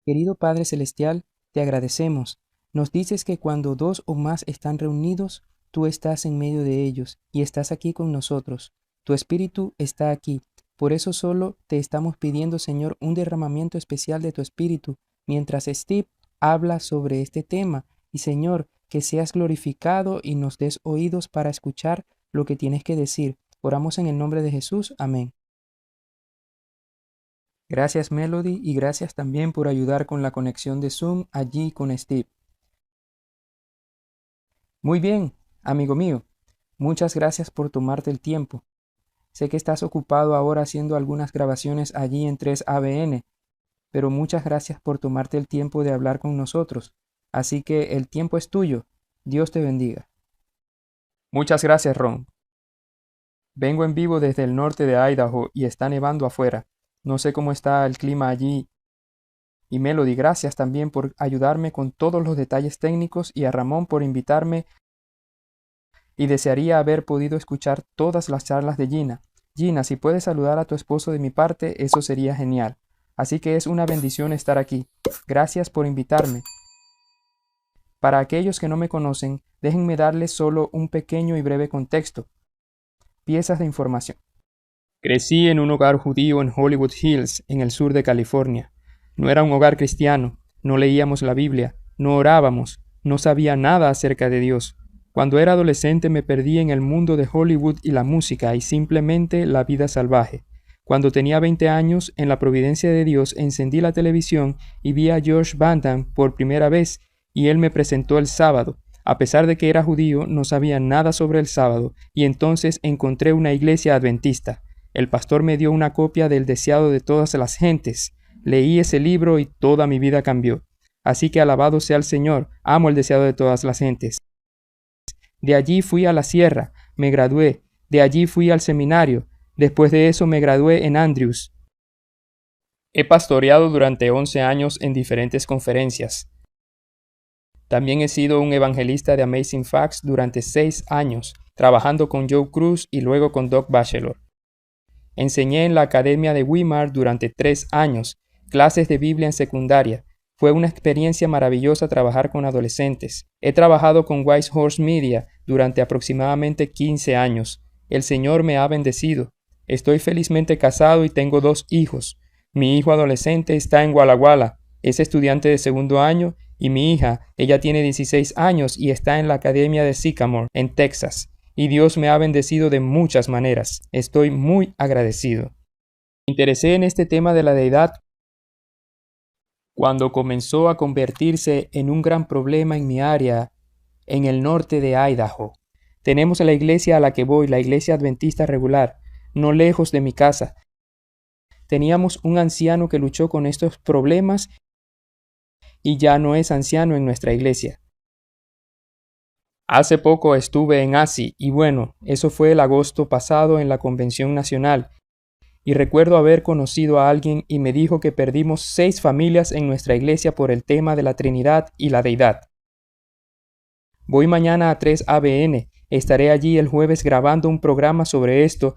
Querido Padre Celestial, te agradecemos. Nos dices que cuando dos o más están reunidos, tú estás en medio de ellos y estás aquí con nosotros. Tu Espíritu está aquí. Por eso solo te estamos pidiendo, Señor, un derramamiento especial de tu Espíritu mientras Steve habla sobre este tema. Y Señor, que seas glorificado y nos des oídos para escuchar lo que tienes que decir. Oramos en el nombre de Jesús. Amén. Gracias Melody y gracias también por ayudar con la conexión de Zoom allí con Steve. Muy bien, amigo mío, muchas gracias por tomarte el tiempo. Sé que estás ocupado ahora haciendo algunas grabaciones allí en 3ABN, pero muchas gracias por tomarte el tiempo de hablar con nosotros. Así que el tiempo es tuyo. Dios te bendiga. Muchas gracias, Ron. Vengo en vivo desde el norte de Idaho y está nevando afuera. No sé cómo está el clima allí. Y Melody, gracias también por ayudarme con todos los detalles técnicos y a Ramón por invitarme y desearía haber podido escuchar todas las charlas de Gina. Gina, si puedes saludar a tu esposo de mi parte, eso sería genial. Así que es una bendición estar aquí. Gracias por invitarme. Para aquellos que no me conocen, déjenme darles solo un pequeño y breve contexto. Piezas de información. Crecí en un hogar judío en Hollywood Hills, en el sur de California. No era un hogar cristiano, no leíamos la Biblia, no orábamos, no sabía nada acerca de Dios. Cuando era adolescente me perdí en el mundo de Hollywood y la música y simplemente la vida salvaje. Cuando tenía 20 años, en la providencia de Dios, encendí la televisión y vi a George Van Damme por primera vez y él me presentó el sábado. A pesar de que era judío, no sabía nada sobre el sábado y entonces encontré una iglesia adventista. El pastor me dio una copia del Deseado de todas las gentes. Leí ese libro y toda mi vida cambió. Así que alabado sea el Señor, amo el Deseado de todas las gentes. De allí fui a la sierra, me gradué. De allí fui al seminario. Después de eso me gradué en Andrews. He pastoreado durante 11 años en diferentes conferencias. También he sido un evangelista de Amazing Facts durante 6 años, trabajando con Joe Cruz y luego con Doc Batchelor. Enseñé en la Academia de Weimar durante 3 años, clases de Biblia en secundaria. Fue una experiencia maravillosa trabajar con adolescentes. He trabajado con Wise Horse Media durante aproximadamente 15 años. El Señor me ha bendecido. Estoy felizmente casado y tengo 2 hijos. Mi hijo adolescente está en Walla Walla, es estudiante de segundo año, y mi hija, ella tiene 16 años y está en la Academia de Sycamore, en Texas. Y Dios me ha bendecido de muchas maneras. Estoy muy agradecido. Me interesé en este tema de la deidad cuando comenzó a convertirse en un gran problema en mi área, en el norte de Idaho. Tenemos la iglesia a la que voy, la iglesia adventista regular, no lejos de mi casa. Teníamos un anciano que luchó con estos problemas y ya no es anciano en nuestra iglesia. Hace poco estuve en ASI y bueno, eso fue el agosto pasado en la Convención Nacional. Y recuerdo haber conocido a alguien y me dijo que perdimos 6 familias en nuestra iglesia por el tema de la Trinidad y la deidad. Voy mañana a 3ABN, estaré allí el jueves grabando un programa sobre esto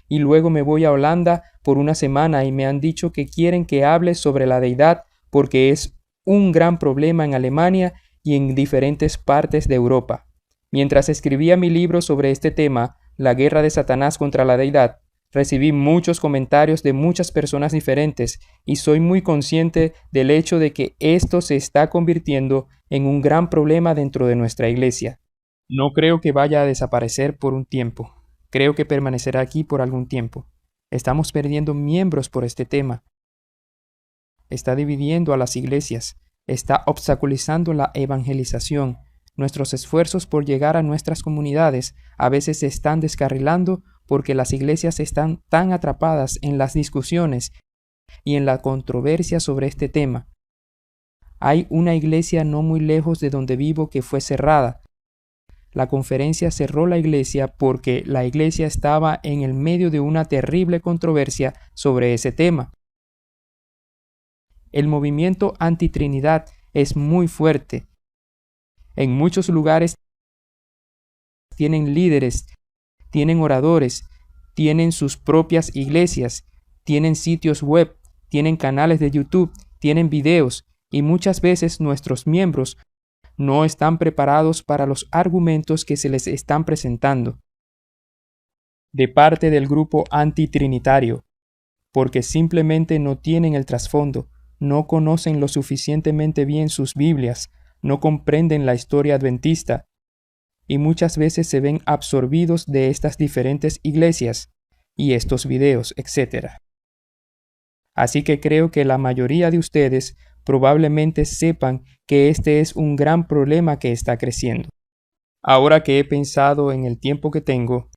y luego me voy a Holanda por una semana y me han dicho que quieren que hable sobre la deidad porque es un gran problema en Alemania y en diferentes partes de Europa. Mientras escribía mi libro sobre este tema, La guerra de Satanás contra la deidad, recibí muchos comentarios de muchas personas diferentes y soy muy consciente del hecho de que esto se está convirtiendo en un gran problema dentro de nuestra iglesia. No creo que vaya a desaparecer por un tiempo. Creo que permanecerá aquí por algún tiempo. Estamos perdiendo miembros por este tema. Está dividiendo a las iglesias. Está obstaculizando la evangelización. Nuestros esfuerzos por llegar a nuestras comunidades a veces se están descarrilando porque las iglesias están tan atrapadas en las discusiones y en la controversia sobre este tema. Hay una iglesia no muy lejos de donde vivo que fue cerrada. La conferencia cerró la iglesia porque la iglesia estaba en el medio de una terrible controversia sobre ese tema. El movimiento antitrinidad es muy fuerte. En muchos lugares tienen líderes, tienen oradores, tienen sus propias iglesias, tienen sitios web, tienen canales de YouTube, tienen videos y muchas veces nuestros miembros no están preparados para los argumentos que se les están presentando de parte del grupo antitrinitario, porque simplemente no tienen el trasfondo, no conocen lo suficientemente bien sus Biblias, no comprenden la historia adventista, y muchas veces se ven absorbidos de estas diferentes iglesias y estos videos, etc. Así que creo que la mayoría de ustedes probablemente sepan que este es un gran problema que está creciendo. Ahora que he pensado en el tiempo que tengo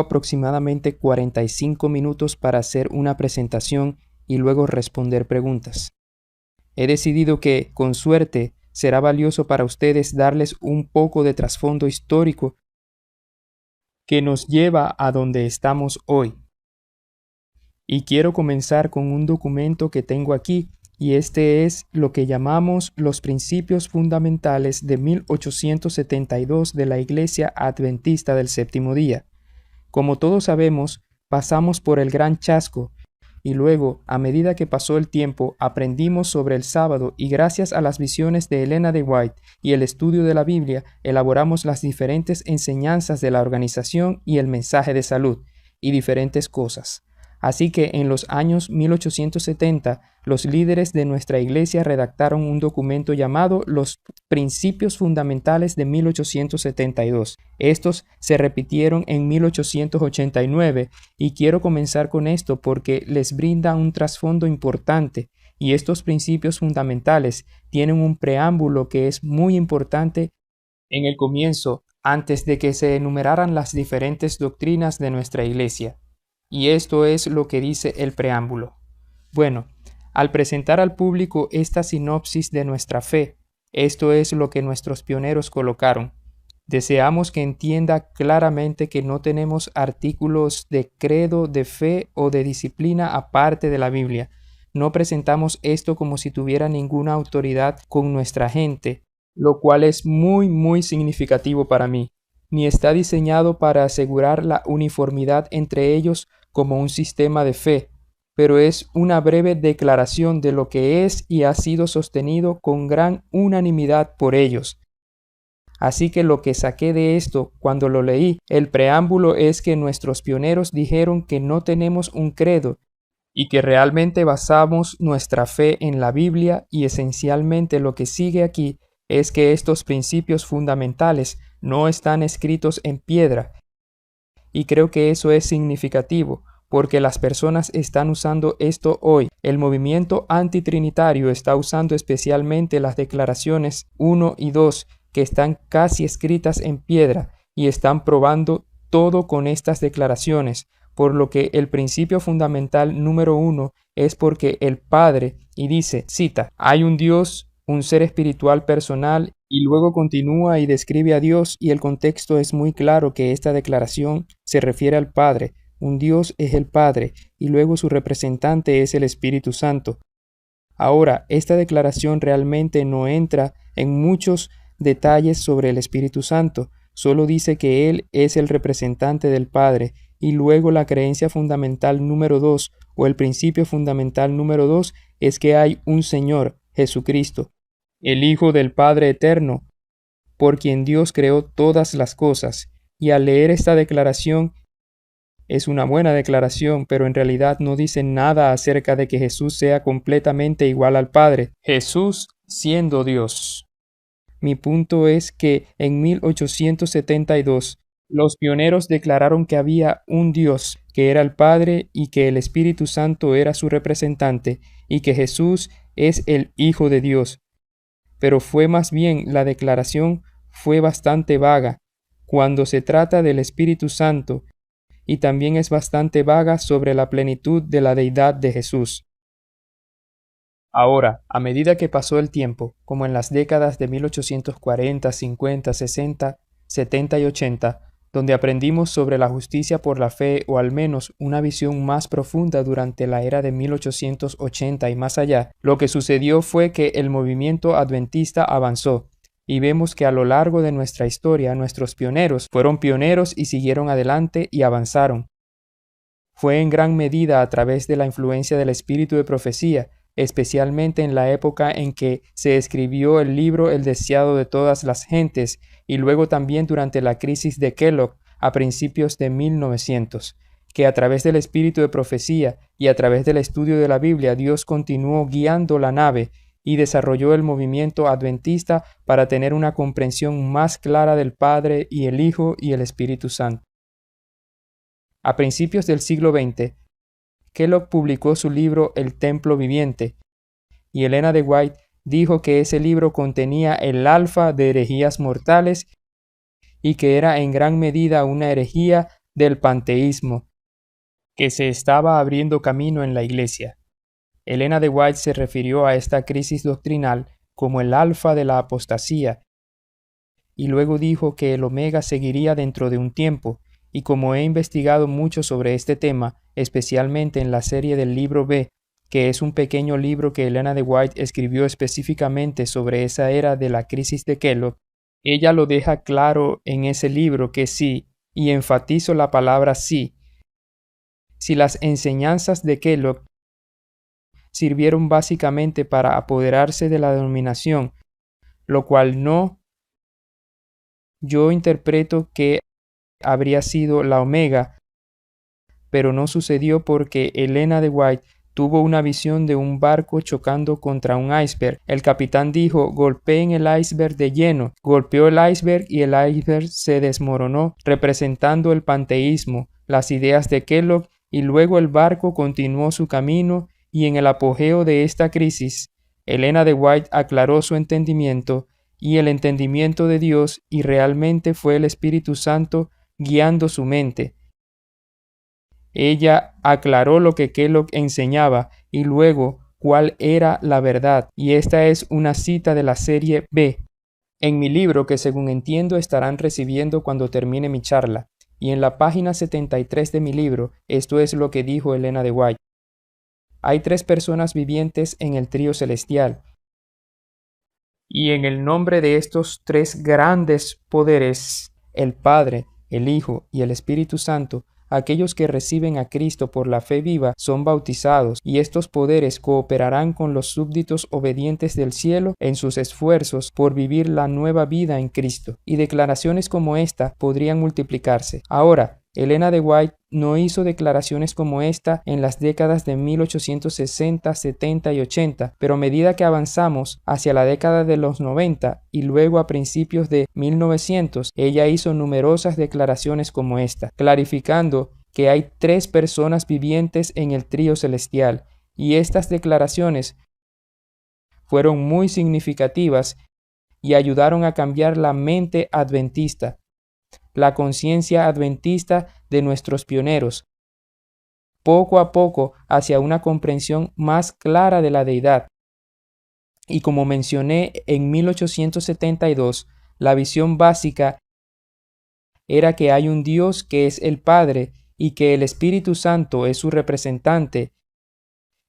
aproximadamente 45 minutos para hacer una presentación y luego responder preguntas. He decidido que, con suerte, será valioso para ustedes darles un poco de trasfondo histórico que nos lleva a donde estamos hoy. Y quiero comenzar con un documento que tengo aquí, y este es lo que llamamos los principios fundamentales de 1872 de la Iglesia Adventista del Séptimo Día. Como todos sabemos, pasamos por el gran chasco, y luego, a medida que pasó el tiempo, aprendimos sobre el sábado y gracias a las visiones de Elena de White y el estudio de la Biblia, elaboramos las diferentes enseñanzas de la organización y el mensaje de salud, y diferentes cosas. Así que en los años 1870, los líderes de nuestra iglesia redactaron un documento llamado Los Principios Fundamentales de 1872. Estos se repitieron en 1889 y quiero comenzar con esto porque les brinda un trasfondo importante, y estos principios fundamentales tienen un preámbulo que es muy importante en el comienzo, antes de que se enumeraran las diferentes doctrinas de nuestra iglesia. Y esto es lo que dice el preámbulo. Bueno, al presentar al público esta sinopsis de nuestra fe, esto es lo que nuestros pioneros colocaron. Deseamos que entienda claramente que no tenemos artículos de credo, de fe o de disciplina aparte de la Biblia. No presentamos esto como si tuviera ninguna autoridad con nuestra gente, lo cual es muy significativo para mí. Ni está diseñado para asegurar la uniformidad entre ellos como un sistema de fe, pero es una breve declaración de lo que es y ha sido sostenido con gran unanimidad por ellos. Así que lo que saqué de esto cuando lo leí, el preámbulo, es que nuestros pioneros dijeron que no tenemos un credo y que realmente basamos nuestra fe en la Biblia, y esencialmente lo que sigue aquí es que estos principios fundamentales no están escritos en piedra. Y creo que eso es significativo, porque las personas están usando esto hoy. El movimiento antitrinitario está usando especialmente las declaraciones 1 y 2, que están casi escritas en piedra, y están probando todo con estas declaraciones, por lo que el principio fundamental número 1 es porque el Padre, y dice, cita, hay un Dios, un ser espiritual personal, y luego continúa y describe a Dios, y el contexto es muy claro que esta declaración se refiere al Padre. Un Dios es el Padre, y luego su representante es el Espíritu Santo. Ahora, esta declaración realmente no entra en muchos detalles sobre el Espíritu Santo, solo dice que Él es el representante del Padre, y luego la creencia fundamental número 2, o el principio fundamental número 2, es que hay un Señor, Jesucristo, el Hijo del Padre Eterno, por quien Dios creó todas las cosas. Y al leer esta declaración, es una buena declaración, pero en realidad no dice nada acerca de que Jesús sea completamente igual al Padre, Jesús siendo Dios. Mi punto es que en 1872 los pioneros declararon que había un Dios, que era el Padre, y que el Espíritu Santo era su representante, y que Jesús es el Hijo de Dios. Pero fue más bien, la declaración fue bastante vaga cuando se trata del Espíritu Santo, y también es bastante vaga sobre la plenitud de la deidad de Jesús. Ahora, a medida que pasó el tiempo, como en las décadas de 1840, 50, 60, 70 y 80, donde aprendimos sobre la justicia por la fe, o al menos una visión más profunda durante la era de 1880 y más allá, lo que sucedió fue que el movimiento adventista avanzó, y vemos que a lo largo de nuestra historia nuestros pioneros fueron pioneros y siguieron adelante y avanzaron. Fue en gran medida a través de la influencia del espíritu de profecía especialmente en la época en que se escribió el libro El deseado de todas las gentes, y luego también durante la crisis de Kellogg a principios de 1900, que a través del espíritu de profecía y a través del estudio de la Biblia, Dios continuó guiando la nave y desarrolló el movimiento adventista para tener una comprensión más clara del Padre y el Hijo y el Espíritu Santo. A principios del siglo XX, Kellogg publicó su libro El Templo Viviente, y Elena de White dijo que ese libro contenía el alfa de herejías mortales y que era en gran medida una herejía del panteísmo, que se estaba abriendo camino en la Iglesia. Elena de White se refirió a esta crisis doctrinal como el alfa de la apostasía, y luego dijo que el omega seguiría dentro de un tiempo, y como he investigado mucho sobre este tema, especialmente en la serie del libro B, que es un pequeño libro que Elena de White escribió específicamente sobre esa era de la crisis de Kellogg, ella lo deja claro en ese libro que sí, y enfatizo la palabra sí, si las enseñanzas de Kellogg sirvieron básicamente para apoderarse de la denominación, lo cual no, yo interpreto que habría sido la omega, pero no sucedió porque Elena de White tuvo una visión de un barco chocando contra un iceberg. El capitán dijo: golpeen el iceberg de lleno. Golpeó el iceberg y el iceberg se desmoronó, representando el panteísmo, las ideas de Kellogg, y luego el barco continuó su camino, y en el apogeo de esta crisis, Elena de White aclaró su entendimiento y el entendimiento de Dios, y realmente fue el Espíritu Santo guiando su mente. Ella aclaró lo que Kellogg enseñaba y luego cuál era la verdad, y esta es una cita de la serie B en mi libro que según entiendo estarán recibiendo cuando termine mi charla, y en la página 73 de mi libro esto es lo que dijo Elena de White. Hay 3 personas vivientes en el trío celestial, y en el nombre de estos 3 grandes poderes, el Padre, el Hijo y el Espíritu Santo, aquellos que reciben a Cristo por la fe viva son bautizados, y estos poderes cooperarán con los súbditos obedientes del cielo en sus esfuerzos por vivir la nueva vida en Cristo, y declaraciones como esta podrían multiplicarse. Ahora, Elena de White no hizo declaraciones como esta en las décadas de 1860, 70 y 80, pero a medida que avanzamos hacia la década de los 90 y luego a principios de 1900, ella hizo numerosas declaraciones como esta, clarificando que hay 3 personas vivientes en el trío celestial, y estas declaraciones fueron muy significativas y ayudaron a cambiar la mente adventista, la conciencia adventista de nuestros pioneros, poco a poco hacia una comprensión más clara de la deidad. Y como mencioné en 1872, la visión básica era que hay un Dios que es el Padre y que el Espíritu Santo es su representante,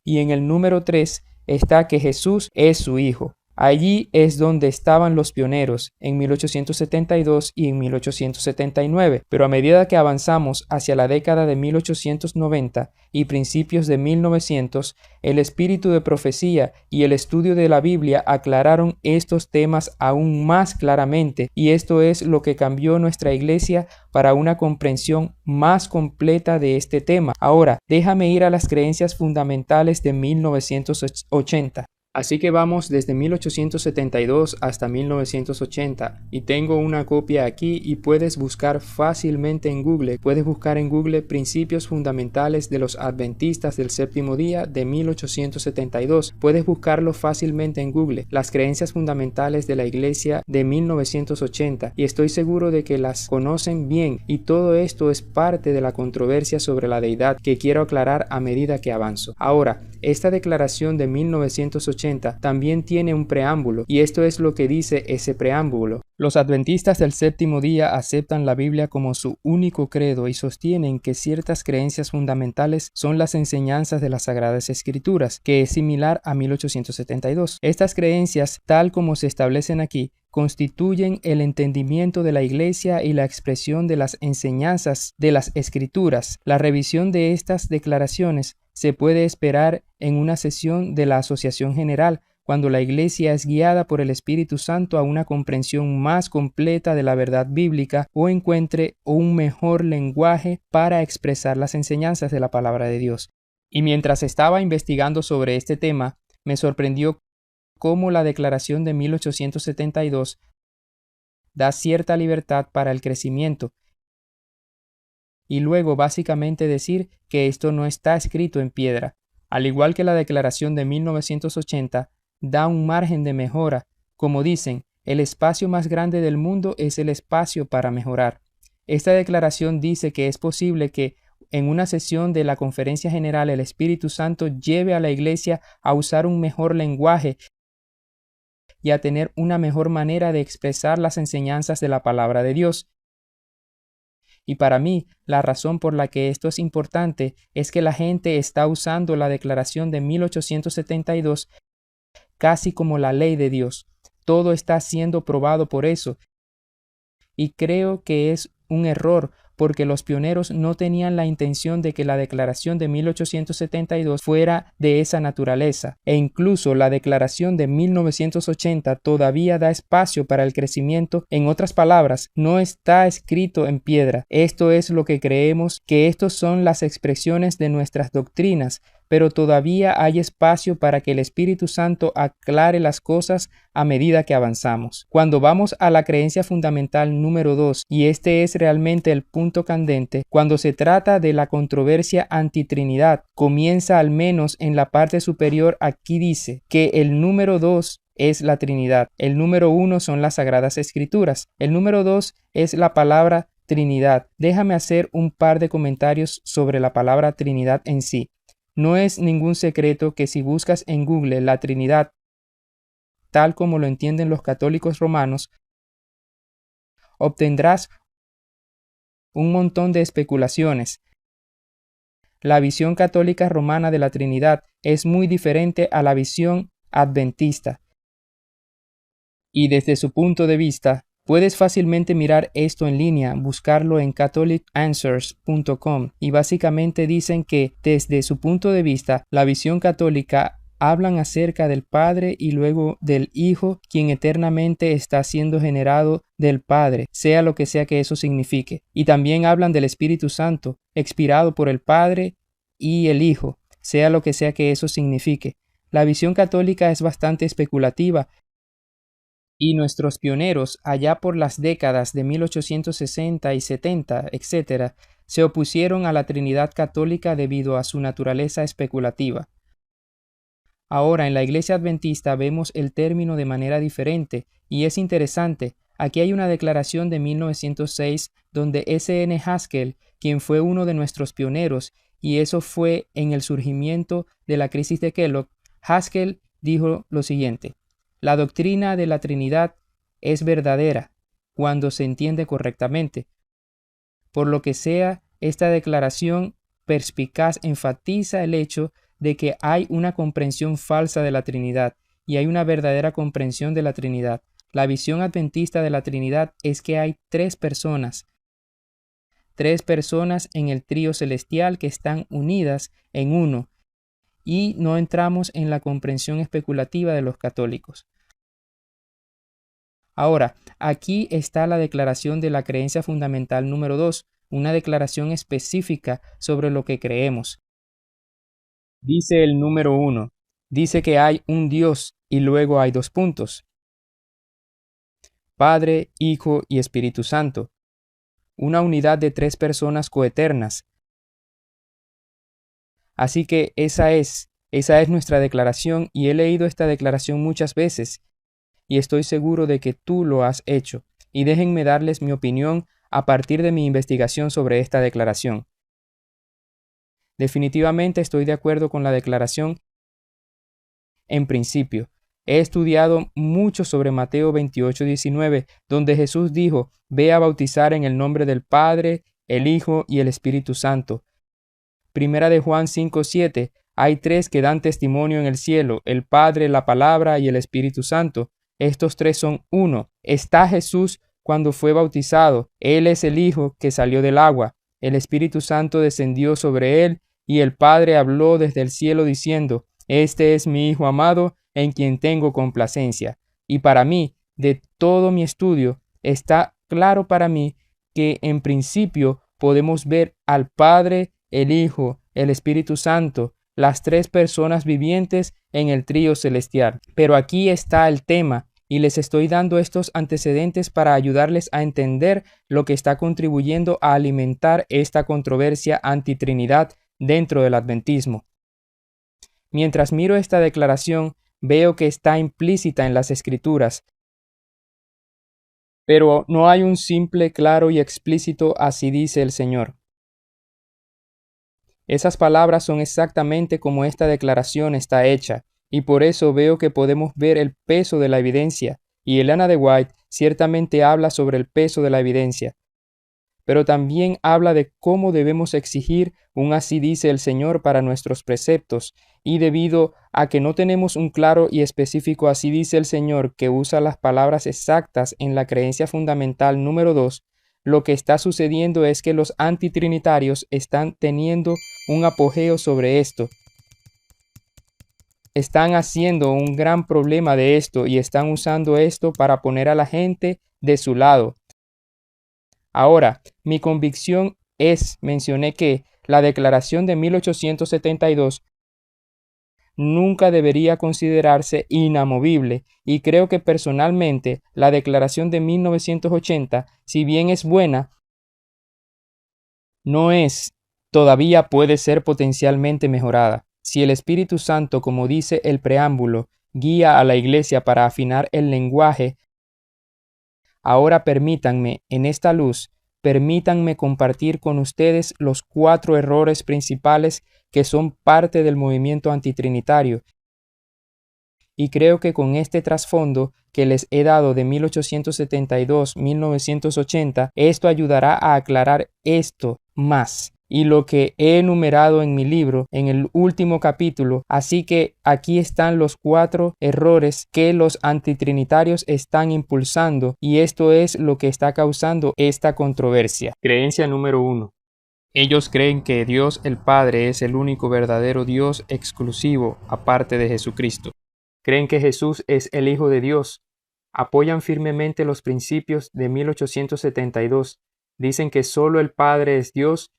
y en el número 3 está que Jesús es su Hijo. Allí es donde estaban los pioneros en 1872 y en 1879, pero a medida que avanzamos hacia la década de 1890 y principios de 1900, el espíritu de profecía y el estudio de la Biblia aclararon estos temas aún más claramente, y esto es lo que cambió nuestra iglesia para una comprensión más completa de este tema. Ahora, déjame ir a las creencias fundamentales de 1980. Así que vamos desde 1872 hasta 1980, y tengo una copia aquí y puedes buscar fácilmente en Google. Puedes buscar en Google Principios Fundamentales de los Adventistas del Séptimo Día de 1872. Puedes buscarlo fácilmente en Google, las creencias fundamentales de la Iglesia de 1980, y estoy seguro de que las conocen bien, y todo esto es parte de la controversia sobre la deidad que quiero aclarar a medida que avanzo. Ahora, esta declaración de 1980 también tiene un preámbulo, y esto es lo que dice ese preámbulo. Los adventistas del séptimo día aceptan la Biblia como su único credo y sostienen que ciertas creencias fundamentales son las enseñanzas de las Sagradas Escrituras, que es similar a 1872. Estas creencias, tal como se establecen aquí, constituyen el entendimiento de la Iglesia y la expresión de las enseñanzas de las Escrituras. La revisión de estas declaraciones se puede esperar en una sesión de la Asociación General, cuando la Iglesia es guiada por el Espíritu Santo a una comprensión más completa de la verdad bíblica o encuentre un mejor lenguaje para expresar las enseñanzas de la palabra de Dios. Y mientras estaba investigando sobre este tema, me sorprendió cómo la Declaración de 1872 da cierta libertad para el crecimiento, y luego básicamente decir que esto no está escrito en piedra. Al igual que la Declaración de 1980, da un margen de mejora. Como dicen, el espacio más grande del mundo es el espacio para mejorar. Esta declaración dice que es posible que en una sesión de la Conferencia General el Espíritu Santo lleve a la Iglesia a usar un mejor lenguaje y a tener una mejor manera de expresar las enseñanzas de la palabra de Dios. Y para mí, la razón por la que esto es importante es que la gente está usando la Declaración de 1872 casi como la ley de Dios. Todo está siendo probado por eso. Y creo que es un error, porque los pioneros no tenían la intención de que la Declaración de 1872 fuera de esa naturaleza, e incluso la Declaración de 1980 todavía da espacio para el crecimiento. En otras palabras, no está escrito en piedra. Esto es lo que creemos, que estos son las expresiones de nuestras doctrinas, pero todavía hay espacio para que el Espíritu Santo aclare las cosas a medida que avanzamos. Cuando vamos a la creencia fundamental número 2, y este es realmente el punto candente, cuando se trata de la controversia antitrinidad, comienza al menos en la parte superior. Aquí dice que el número 2 es la Trinidad, el número 1 son las Sagradas Escrituras, el número 2 es la palabra Trinidad. Déjame hacer un par de comentarios sobre la palabra Trinidad en sí. No es ningún secreto que si buscas en Google la Trinidad, tal como lo entienden los católicos romanos, obtendrás un montón de especulaciones. La visión católica romana de la Trinidad es muy diferente a la visión adventista. Y desde su punto de vista, puedes fácilmente mirar esto en línea, buscarlo en catholicanswers.com, y básicamente dicen que desde su punto de vista, la visión católica hablan acerca del Padre y luego del Hijo, quien eternamente está siendo generado del Padre, sea lo que sea que eso signifique. Y también hablan del Espíritu Santo, expirado por el Padre y el Hijo, sea lo que sea que eso signifique. La visión católica es bastante especulativa, y nuestros pioneros, allá por las décadas de 1860 y 70, etc., se opusieron a la Trinidad católica debido a su naturaleza especulativa. Ahora, en la Iglesia Adventista vemos el término de manera diferente, y es interesante. Aquí hay una declaración de 1906 donde S.N. Haskell, quien fue uno de nuestros pioneros, y eso fue en el surgimiento de la crisis de Kellogg, Haskell dijo lo siguiente: la doctrina de la Trinidad es verdadera cuando se entiende correctamente. Por lo que sea, esta declaración perspicaz enfatiza el hecho de que hay una comprensión falsa de la Trinidad y hay una verdadera comprensión de la Trinidad. La visión adventista de la Trinidad es que hay tres personas en el trío celestial que están unidas en uno, y no entramos en la comprensión especulativa de los católicos. Ahora, aquí está la declaración de la creencia fundamental número 2, una declaración específica sobre lo que creemos. Dice el número 1, dice que hay un Dios y luego hay dos puntos: Padre, Hijo y Espíritu Santo, una unidad de tres personas coeternas. Así que esa es nuestra declaración, y he leído esta declaración muchas veces, y estoy seguro de que tú lo has hecho. Y déjenme darles mi opinión a partir de mi investigación sobre esta declaración. Definitivamente estoy de acuerdo con la declaración en principio. He estudiado mucho sobre Mateo 28:19, donde Jesús dijo: ve a bautizar en el nombre del Padre, el Hijo y el Espíritu Santo. Primera de Juan 5:7, hay tres que dan testimonio en el cielo: el Padre, la Palabra y el Espíritu Santo. Estos tres son uno. Está Jesús cuando fue bautizado. Él es el Hijo que salió del agua. El Espíritu Santo descendió sobre él y el Padre habló desde el cielo diciendo: Este es mi Hijo amado, en quien tengo complacencia. Y para mí, de todo mi estudio, está claro para mí que en principio podemos ver al Padre, el Hijo, el Espíritu Santo, las tres personas vivientes en el trío celestial. Pero aquí está el tema, y les estoy dando estos antecedentes para ayudarles a entender lo que está contribuyendo a alimentar esta controversia antitrinidad dentro del adventismo. Mientras miro esta declaración, veo que está implícita en las Escrituras, pero no hay un simple, claro y explícito "así dice el Señor". Esas palabras son exactamente como esta declaración está hecha, y por eso veo que podemos ver el peso de la evidencia, y Ellen de White ciertamente habla sobre el peso de la evidencia, pero también habla de cómo debemos exigir un "así dice el Señor" para nuestros preceptos, y debido a que no tenemos un claro y específico "así dice el Señor" que usa las palabras exactas en la creencia fundamental número 2, lo que está sucediendo es que los antitrinitarios están teniendo un apogeo sobre esto. Están haciendo un gran problema de esto y están usando esto para poner a la gente de su lado. Ahora, mi convicción mencioné que la declaración de 1872 nunca debería considerarse inamovible, y creo que personalmente la declaración de 1980, si bien es buena, todavía puede ser potencialmente mejorada. Si el Espíritu Santo, como dice el preámbulo, guía a la Iglesia para afinar el lenguaje, ahora permítanme, en esta luz, permítanme compartir con ustedes los 4 errores principales que son parte del movimiento antitrinitario. Y creo que con este trasfondo que les he dado de 1872-1980, esto ayudará a aclarar esto más y lo que he enumerado en mi libro en el último capítulo. Así que aquí están los 4 errores que los antitrinitarios están impulsando, y esto es lo que está causando esta controversia. Creencia número 1. Ellos creen que Dios el Padre es el único verdadero Dios exclusivo aparte de Jesucristo. Creen que Jesús es el Hijo de Dios. Apoyan firmemente los principios de 1872. Dicen que solo el Padre es Dios,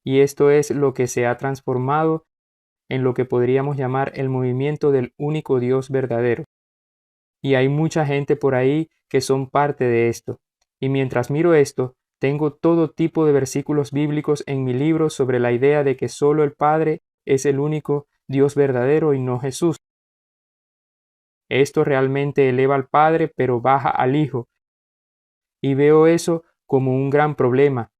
y esto es lo que se ha transformado en lo que podríamos llamar el movimiento del único Dios verdadero. Y hay mucha gente por ahí que son parte de esto. Y mientras miro esto, tengo todo tipo de versículos bíblicos en mi libro sobre la idea de que solo el Padre es el único Dios verdadero y no Jesús. Esto realmente eleva al Padre, pero baja al Hijo. Y veo eso como un gran problema.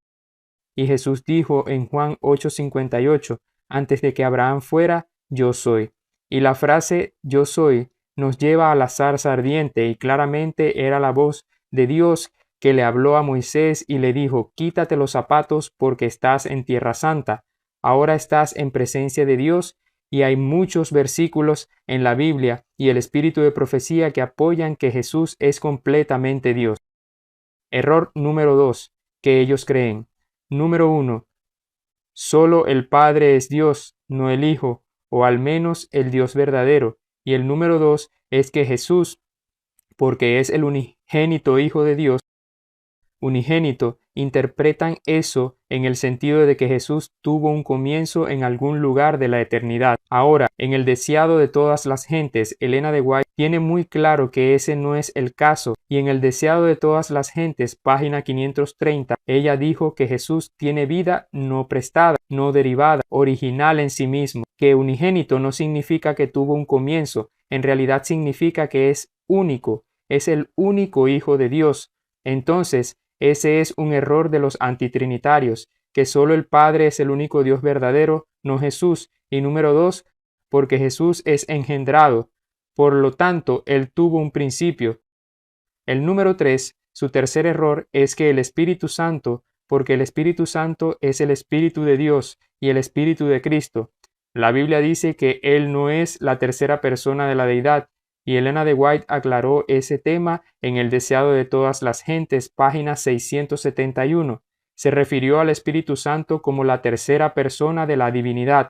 Y Jesús dijo en Juan 8:58, antes de que Abraham fuera, yo soy. Y la frase yo soy nos lleva a la zarza ardiente, y claramente era la voz de Dios que le habló a Moisés y le dijo: quítate los zapatos porque estás en tierra santa. Ahora estás en presencia de Dios, y hay muchos versículos en la Biblia y el espíritu de profecía que apoyan que Jesús es completamente Dios. Error número 2 que ellos creen. Número 1. Solo el Padre es Dios, no el Hijo, o al menos el Dios verdadero. Y el número 2 es que Jesús, porque es el unigénito Hijo de Dios, unigénito, interpretan eso en el sentido de que Jesús tuvo un comienzo en algún lugar de la eternidad. Ahora, en el deseado de todas las gentes, Ellen de White tiene muy claro que ese no es el caso, y en el deseado de todas las gentes, página 530, ella dijo que Jesús tiene vida no prestada, no derivada, original en sí mismo, que unigénito no significa que tuvo un comienzo, en realidad significa que es único, es el único Hijo de Dios. Entonces, ese es un error de los antitrinitarios, que solo el Padre es el único Dios verdadero, no Jesús. Y número 2, porque Jesús es engendrado. Por lo tanto, Él tuvo un principio. El número 3, su tercer error, es que el Espíritu Santo, porque el Espíritu Santo es el Espíritu de Dios y el Espíritu de Cristo. La Biblia dice que Él no es la tercera persona de la deidad, y Ellen de White aclaró ese tema en El deseado de todas las gentes, página 671, se refirió al Espíritu Santo como la tercera persona de la divinidad.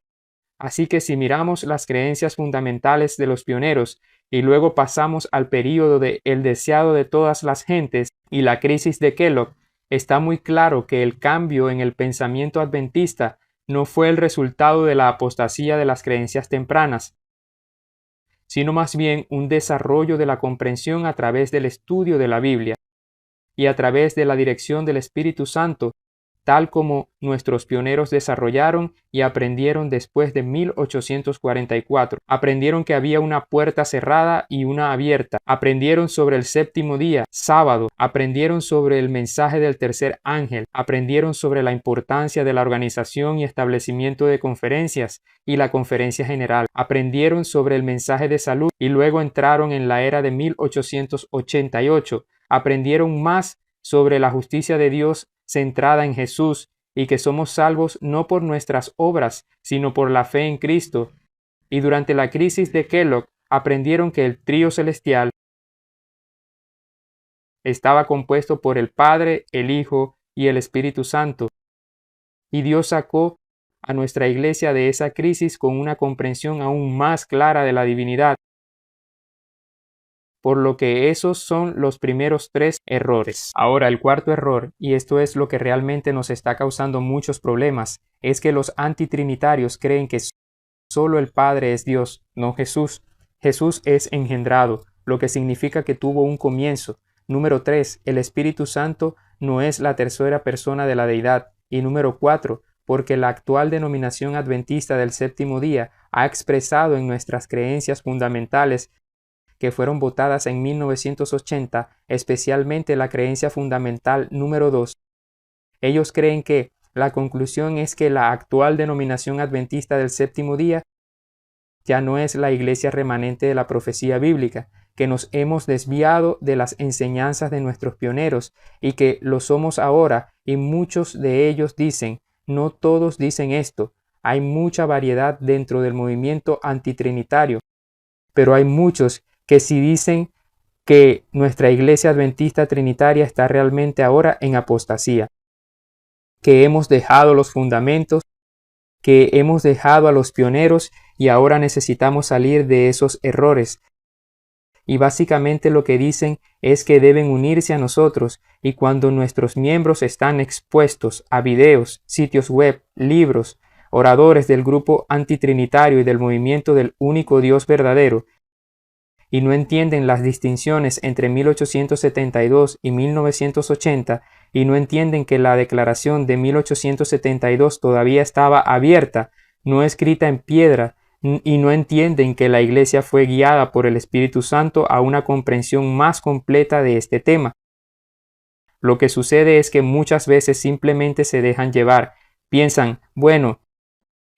Así que si miramos las creencias fundamentales de los pioneros y luego pasamos al período de El deseado de todas las gentes y la crisis de Kellogg, está muy claro que el cambio en el pensamiento adventista no fue el resultado de la apostasía de las creencias tempranas, sino más bien un desarrollo de la comprensión a través del estudio de la Biblia y a través de la dirección del Espíritu Santo, tal como nuestros pioneros desarrollaron y aprendieron después de 1844. Aprendieron que había una puerta cerrada y una abierta. Aprendieron sobre el séptimo día, sábado. Aprendieron sobre el mensaje del tercer ángel. Aprendieron sobre la importancia de la organización y establecimiento de conferencias y la conferencia general. Aprendieron sobre el mensaje de salud y luego entraron en la era de 1888. Aprendieron más sobre la justicia de Dios centrada en Jesús y que somos salvos no por nuestras obras, sino por la fe en Cristo. Y durante la crisis de Kellogg aprendieron que el trío celestial estaba compuesto por el Padre, el Hijo y el Espíritu Santo. Y Dios sacó a nuestra iglesia de esa crisis con una comprensión aún más clara de la divinidad. Por lo que esos son los primeros tres errores. Ahora, el cuarto error, y esto es lo que realmente nos está causando muchos problemas, es que los antitrinitarios creen que solo el Padre es Dios, no Jesús. Jesús es engendrado, lo que significa que tuvo un comienzo. Número 3, el Espíritu Santo no es la tercera persona de la deidad. Y número 4, porque la actual denominación adventista del séptimo día ha expresado en nuestras creencias fundamentales que fueron votadas en 1980, especialmente la creencia fundamental número 2. Ellos creen que la conclusión es que la actual denominación adventista del séptimo día ya no es la iglesia remanente de la profecía bíblica, que nos hemos desviado de las enseñanzas de nuestros pioneros y que lo somos ahora, y muchos de ellos dicen, no todos dicen esto, hay mucha variedad dentro del movimiento antitrinitario, pero hay muchos que si dicen que nuestra iglesia adventista trinitaria está realmente ahora en apostasía, que hemos dejado los fundamentos, que hemos dejado a los pioneros y ahora necesitamos salir de esos errores. Y básicamente lo que dicen es que deben unirse a nosotros, y cuando nuestros miembros están expuestos a videos, sitios web, libros, oradores del grupo antitrinitario y del movimiento del único Dios verdadero, y no entienden las distinciones entre 1872 y 1980, y no entienden que la declaración de 1872 todavía estaba abierta, no escrita en piedra, y no entienden que la Iglesia fue guiada por el Espíritu Santo a una comprensión más completa de este tema. Lo que sucede es que muchas veces simplemente se dejan llevar, piensan, bueno,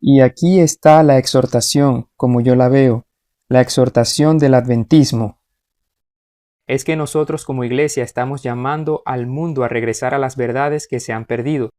y aquí está la exhortación, como yo la veo, la exhortación del adventismo. Es que nosotros como iglesia estamos llamando al mundo a regresar a las verdades que se han perdido.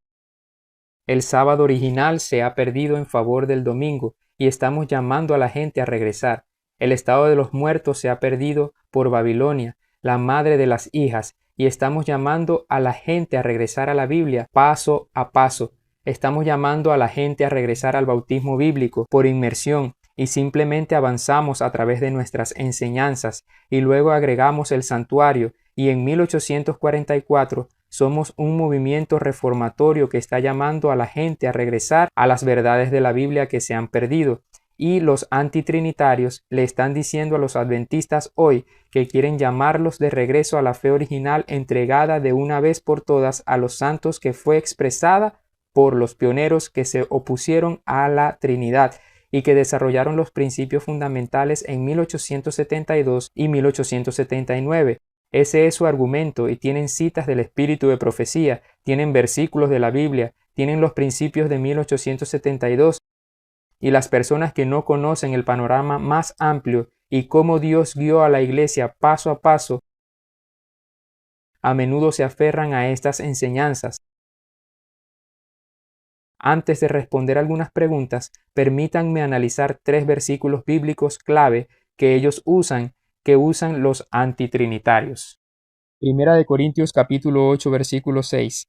El sábado original se ha perdido en favor del domingo y estamos llamando a la gente a regresar. El estado de los muertos se ha perdido por Babilonia, la madre de las hijas, y estamos llamando a la gente a regresar a la Biblia paso a paso. Estamos llamando a la gente a regresar al bautismo bíblico por inmersión, y simplemente avanzamos a través de nuestras enseñanzas y luego agregamos el santuario, y en 1844 somos un movimiento reformatorio que está llamando a la gente a regresar a las verdades de la Biblia que se han perdido. Y los antitrinitarios le están diciendo a los adventistas hoy que quieren llamarlos de regreso a la fe original entregada de una vez por todas a los santos, que fue expresada por los pioneros que se opusieron a la Trinidad y que desarrollaron los principios fundamentales en 1872 y 1879. Ese es su argumento, y tienen citas del espíritu de profecía, tienen versículos de la Biblia, tienen los principios de 1872, y las personas que no conocen el panorama más amplio y cómo Dios guió a la iglesia paso a paso, a menudo se aferran a estas enseñanzas. Antes de responder algunas preguntas, permítanme analizar 3 versículos bíblicos clave que ellos usan, que usan los antitrinitarios. Primera de Corintios capítulo 8 versículo 6.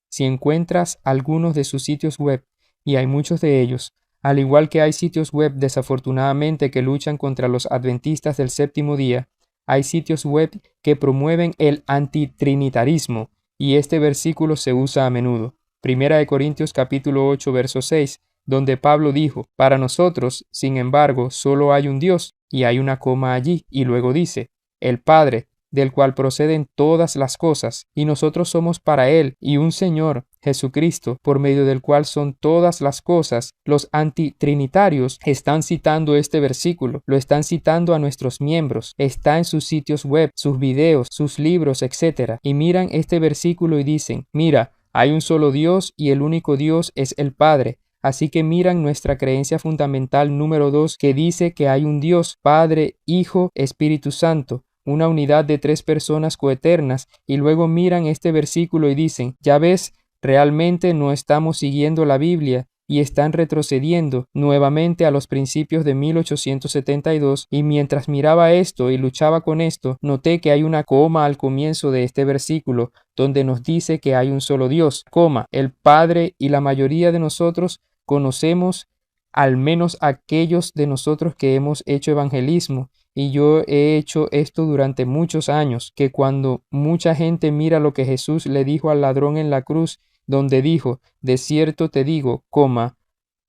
Si encuentras algunos de sus sitios web, y hay muchos de ellos, al igual que hay sitios web desafortunadamente que luchan contra los adventistas del séptimo día, hay sitios web que promueven el antitrinitarismo, y este versículo se usa a menudo. Primera de Corintios capítulo 8, verso 6, donde Pablo dijo, para nosotros, sin embargo, solo hay un Dios, y hay una coma allí, y luego dice, el Padre, del cual proceden todas las cosas, y nosotros somos para Él, y un Señor, Jesucristo, por medio del cual son todas las cosas. Los antitrinitarios están citando este versículo, lo están citando a nuestros miembros, está en sus sitios web, sus videos, sus libros, etc. Y miran este versículo y dicen, mira, hay un solo Dios y el único Dios es el Padre. Así que miran nuestra creencia fundamental número 2 que dice que hay un Dios, Padre, Hijo, Espíritu Santo, una unidad de 3 personas coeternas, y luego miran este versículo y dicen, ya ves, realmente no estamos siguiendo la Biblia y están retrocediendo nuevamente a los principios de 1872, y mientras miraba esto y luchaba con esto, noté que hay una coma al comienzo de este versículo, donde nos dice que hay un solo Dios, coma, el Padre, y la mayoría de nosotros conocemos, al menos aquellos de nosotros que hemos hecho evangelismo, y yo he hecho esto durante muchos años, que cuando mucha gente mira lo que Jesús le dijo al ladrón en la cruz, donde dijo, de cierto te digo, coma,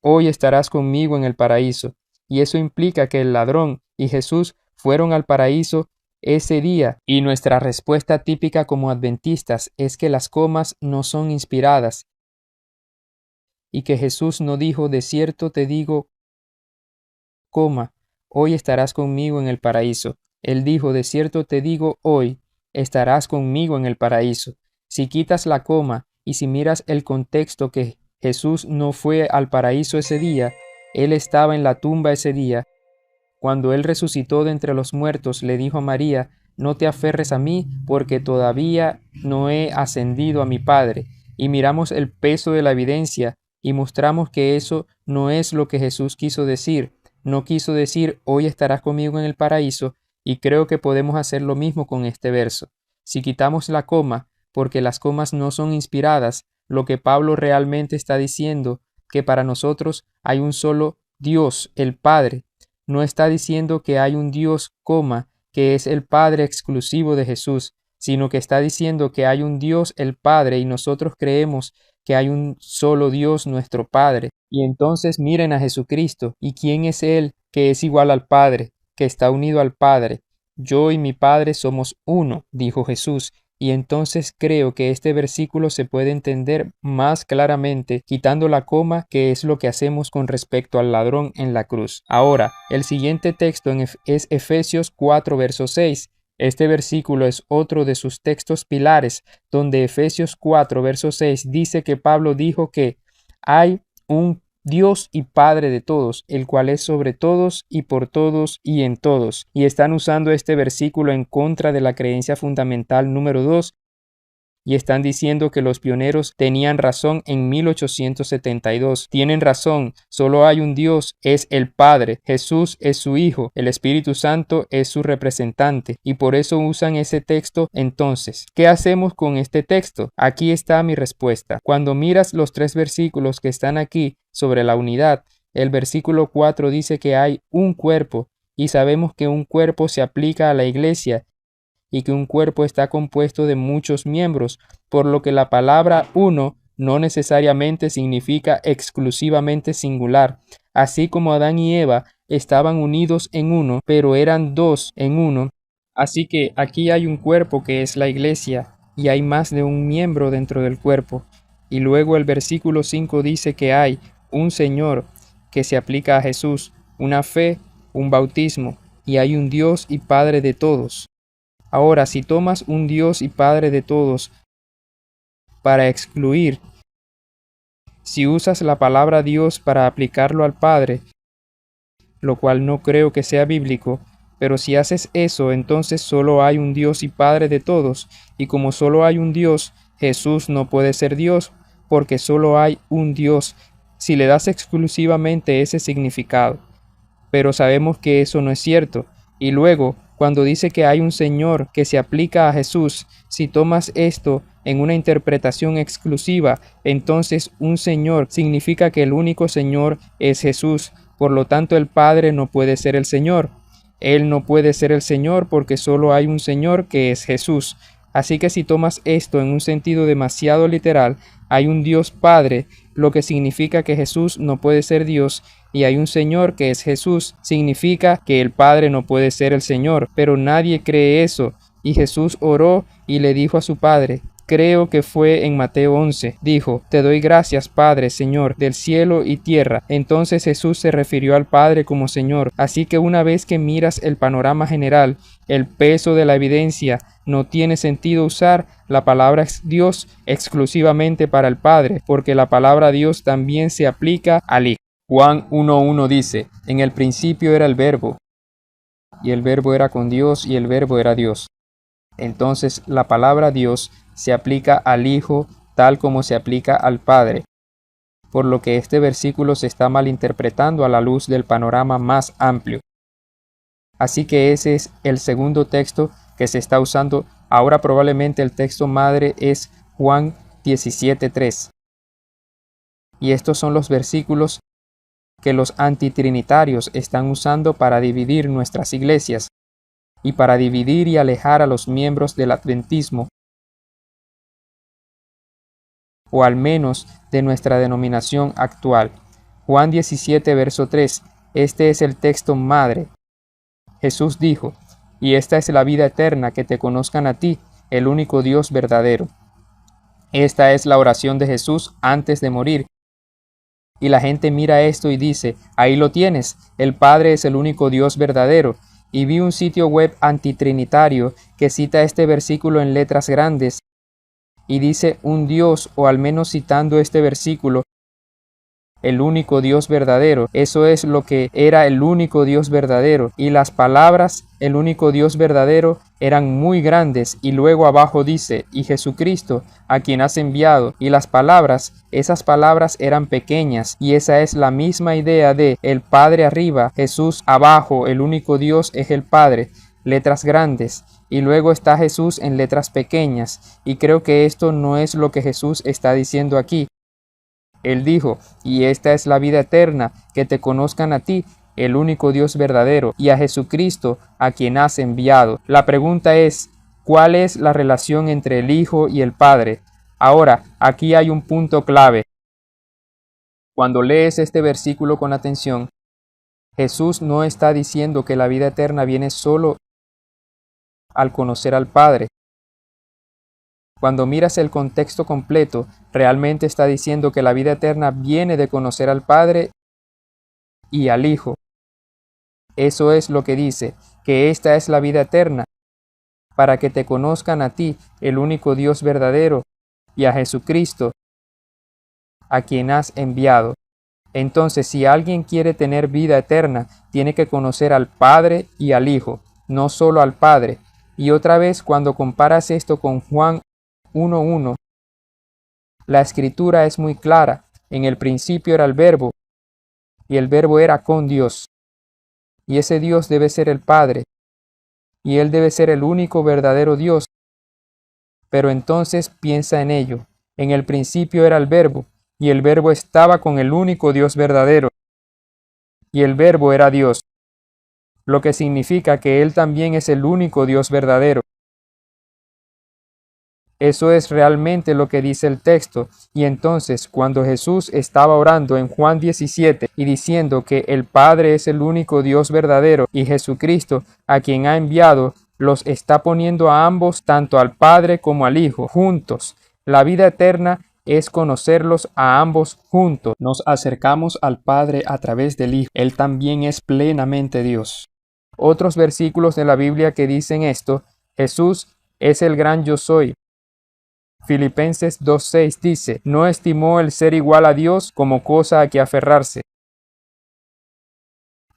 hoy estarás conmigo en el paraíso. Y eso implica que el ladrón y Jesús fueron al paraíso ese día. Y nuestra respuesta típica como adventistas es que las comas no son inspiradas y que Jesús no dijo, de cierto te digo, coma, hoy estarás conmigo en el paraíso. Él dijo, de cierto te digo, hoy estarás conmigo en el paraíso. Si quitas la coma y si miras el contexto que Jesús no fue al paraíso ese día, Él estaba en la tumba ese día. Cuando Él resucitó de entre los muertos, le dijo a María, no te aferres a mí, porque todavía no he ascendido a mi Padre. Y miramos el peso de la evidencia y mostramos que eso no es lo que Jesús quiso decir. No quiso decir, hoy estarás conmigo en el paraíso, y creo que podemos hacer lo mismo con este verso. Si quitamos la coma, porque las comas no son inspiradas, lo que Pablo realmente está diciendo, que para nosotros hay un solo Dios, el Padre. No está diciendo que hay un Dios, coma, que es el Padre exclusivo de Jesús, sino que está diciendo que hay un Dios, el Padre, y nosotros creemos que hay un solo Dios, nuestro Padre. Y entonces miren a Jesucristo, ¿y quién es Él que es igual al Padre, que está unido al Padre? Yo y mi Padre somos uno, dijo Jesús. Y entonces creo que este versículo se puede entender más claramente quitando la coma, que es lo que hacemos con respecto al ladrón en la cruz. Ahora, el siguiente texto es Efesios 4, verso 6. Este versículo es otro de sus textos pilares, donde Efesios 4, verso 6 dice que Pablo dijo que hay un Dios y Padre de todos, el cual es sobre todos y por todos y en todos. Y están usando este versículo en contra de la creencia fundamental número 2, y están diciendo que los pioneros tenían razón en 1872. Tienen razón, solo hay un Dios, es el Padre, Jesús es su Hijo, el Espíritu Santo es su representante, y por eso usan ese texto. Entonces, ¿qué hacemos con este texto? Aquí está mi respuesta. Cuando miras los 3 versículos que están aquí sobre la unidad, el versículo 4 dice que hay un cuerpo, y sabemos que un cuerpo se aplica a la iglesia, y que un cuerpo está compuesto de muchos miembros, por lo que la palabra uno no necesariamente significa exclusivamente singular. Así como Adán y Eva estaban unidos en uno, pero eran 2 en uno. Así que aquí hay un cuerpo que es la iglesia, y hay más de un miembro dentro del cuerpo. Y luego el versículo 5 dice que hay un Señor que se aplica a Jesús, una fe, un bautismo, y hay un Dios y Padre de todos. Ahora, si tomas un Dios y Padre de todos para excluir, si usas la palabra Dios para aplicarlo al Padre, lo cual no creo que sea bíblico, pero si haces eso, entonces solo hay un Dios y Padre de todos, y como solo hay un Dios, Jesús no puede ser Dios, porque solo hay un Dios, si le das exclusivamente ese significado. Pero sabemos que eso no es cierto. Y luego, cuando dice que hay un Señor que se aplica a Jesús, si tomas esto en una interpretación exclusiva, entonces un Señor significa que el único Señor es Jesús. Por lo tanto, el Padre no puede ser el Señor. Él no puede ser el Señor porque solo hay un Señor que es Jesús. Así que si tomas esto en un sentido demasiado literal, hay un Dios Padre, lo que significa que Jesús no puede ser Dios, y hay un Señor que es Jesús, significa que el Padre no puede ser el Señor, pero nadie cree eso. Y Jesús oró y le dijo a su Padre, creo que fue en Mateo 11, dijo, te doy gracias, Padre, Señor, del cielo y tierra. Entonces Jesús se refirió al Padre como Señor. Así que una vez que miras el panorama general, el peso de la evidencia, no tiene sentido usar la palabra Dios exclusivamente para el Padre, porque la palabra Dios también se aplica al Hijo. Juan 1:1 dice, en el principio era el Verbo, y el Verbo era con Dios, y el Verbo era Dios. Entonces la palabra Dios se aplica al Hijo tal como se aplica al Padre, por lo que este versículo se está malinterpretando a la luz del panorama más amplio. Así que ese es el segundo texto que se está usando. Ahora probablemente el texto madre es Juan 17:3. Y estos son los versículos que los antitrinitarios están usando para dividir nuestras iglesias y para dividir y alejar a los miembros del adventismo, o al menos de nuestra denominación actual. Juan 17, verso 3. Este es el texto madre. Jesús dijo, y esta es la vida eterna, que te conozcan a ti, el único Dios verdadero. Esta es la oración de Jesús antes de morir. Y la gente mira esto y dice, ahí lo tienes, el Padre es el único Dios verdadero. Y vi un sitio web antitrinitario que cita este versículo en letras grandes y dice un Dios, o al menos citando este versículo, el único Dios verdadero. Eso es lo que era el único Dios verdadero. Y las palabras, el único Dios verdadero, eran muy grandes. Y luego abajo dice, y Jesucristo, a quien has enviado. Y las palabras, esas palabras eran pequeñas. Y esa es la misma idea de el Padre arriba, Jesús abajo, el único Dios es el Padre. Letras grandes. Y luego está Jesús en letras pequeñas. Y creo que esto no es lo que Jesús está diciendo aquí. Él dijo, y esta es la vida eterna, que te conozcan a ti, el único Dios verdadero, y a Jesucristo, a quien has enviado. La pregunta es, ¿cuál es la relación entre el Hijo y el Padre? Ahora, aquí hay un punto clave. Cuando lees este versículo con atención, Jesús no está diciendo que la vida eterna viene solo al conocer al Padre. Cuando miras el contexto completo, realmente está diciendo que la vida eterna viene de conocer al Padre y al Hijo. Eso es lo que dice, que esta es la vida eterna, para que te conozcan a ti, el único Dios verdadero, y a Jesucristo, a quien has enviado. Entonces, si alguien quiere tener vida eterna, tiene que conocer al Padre y al Hijo, no solo al Padre. Y otra vez, cuando comparas esto con Juan 1:1, la escritura es muy clara. En el principio era el Verbo, y el Verbo era con Dios. Y ese Dios debe ser el Padre, y Él debe ser el único verdadero Dios. Pero entonces piensa en ello. En el principio era el Verbo, y el Verbo estaba con el único Dios verdadero, y el Verbo era Dios, lo que significa que Él también es el único Dios verdadero. Eso es realmente lo que dice el texto. Y entonces, cuando Jesús estaba orando en Juan 17 y diciendo que el Padre es el único Dios verdadero y Jesucristo, a quien ha enviado, los está poniendo a ambos, tanto al Padre como al Hijo, juntos. La vida eterna es conocerlos a ambos juntos. Nos acercamos al Padre a través del Hijo. Él también es plenamente Dios. Otros versículos de la Biblia que dicen esto: Jesús es el gran yo soy. Filipenses 2:6 dice, no estimó el ser igual a Dios como cosa a que aferrarse.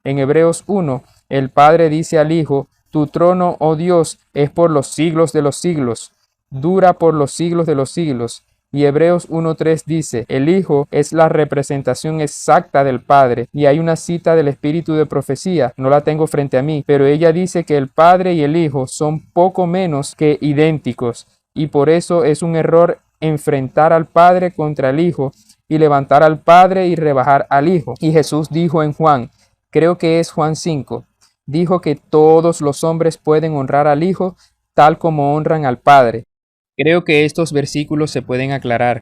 En Hebreos 1, el Padre dice al Hijo, tu trono, oh Dios, es por los siglos de los siglos, dura por los siglos de los siglos. Y Hebreos 1:3 dice, el Hijo es la representación exacta del Padre. Y hay una cita del Espíritu de Profecía, no la tengo frente a mí, pero ella dice que el Padre y el Hijo son poco menos que idénticos. y por eso es un error enfrentar al Padre contra el Hijo y levantar al Padre y rebajar al Hijo. Y Jesús dijo en Juan, creo que es Juan 5, dijo que todos los hombres pueden honrar al Hijo tal como honran al Padre. Creo que estos versículos se pueden aclarar.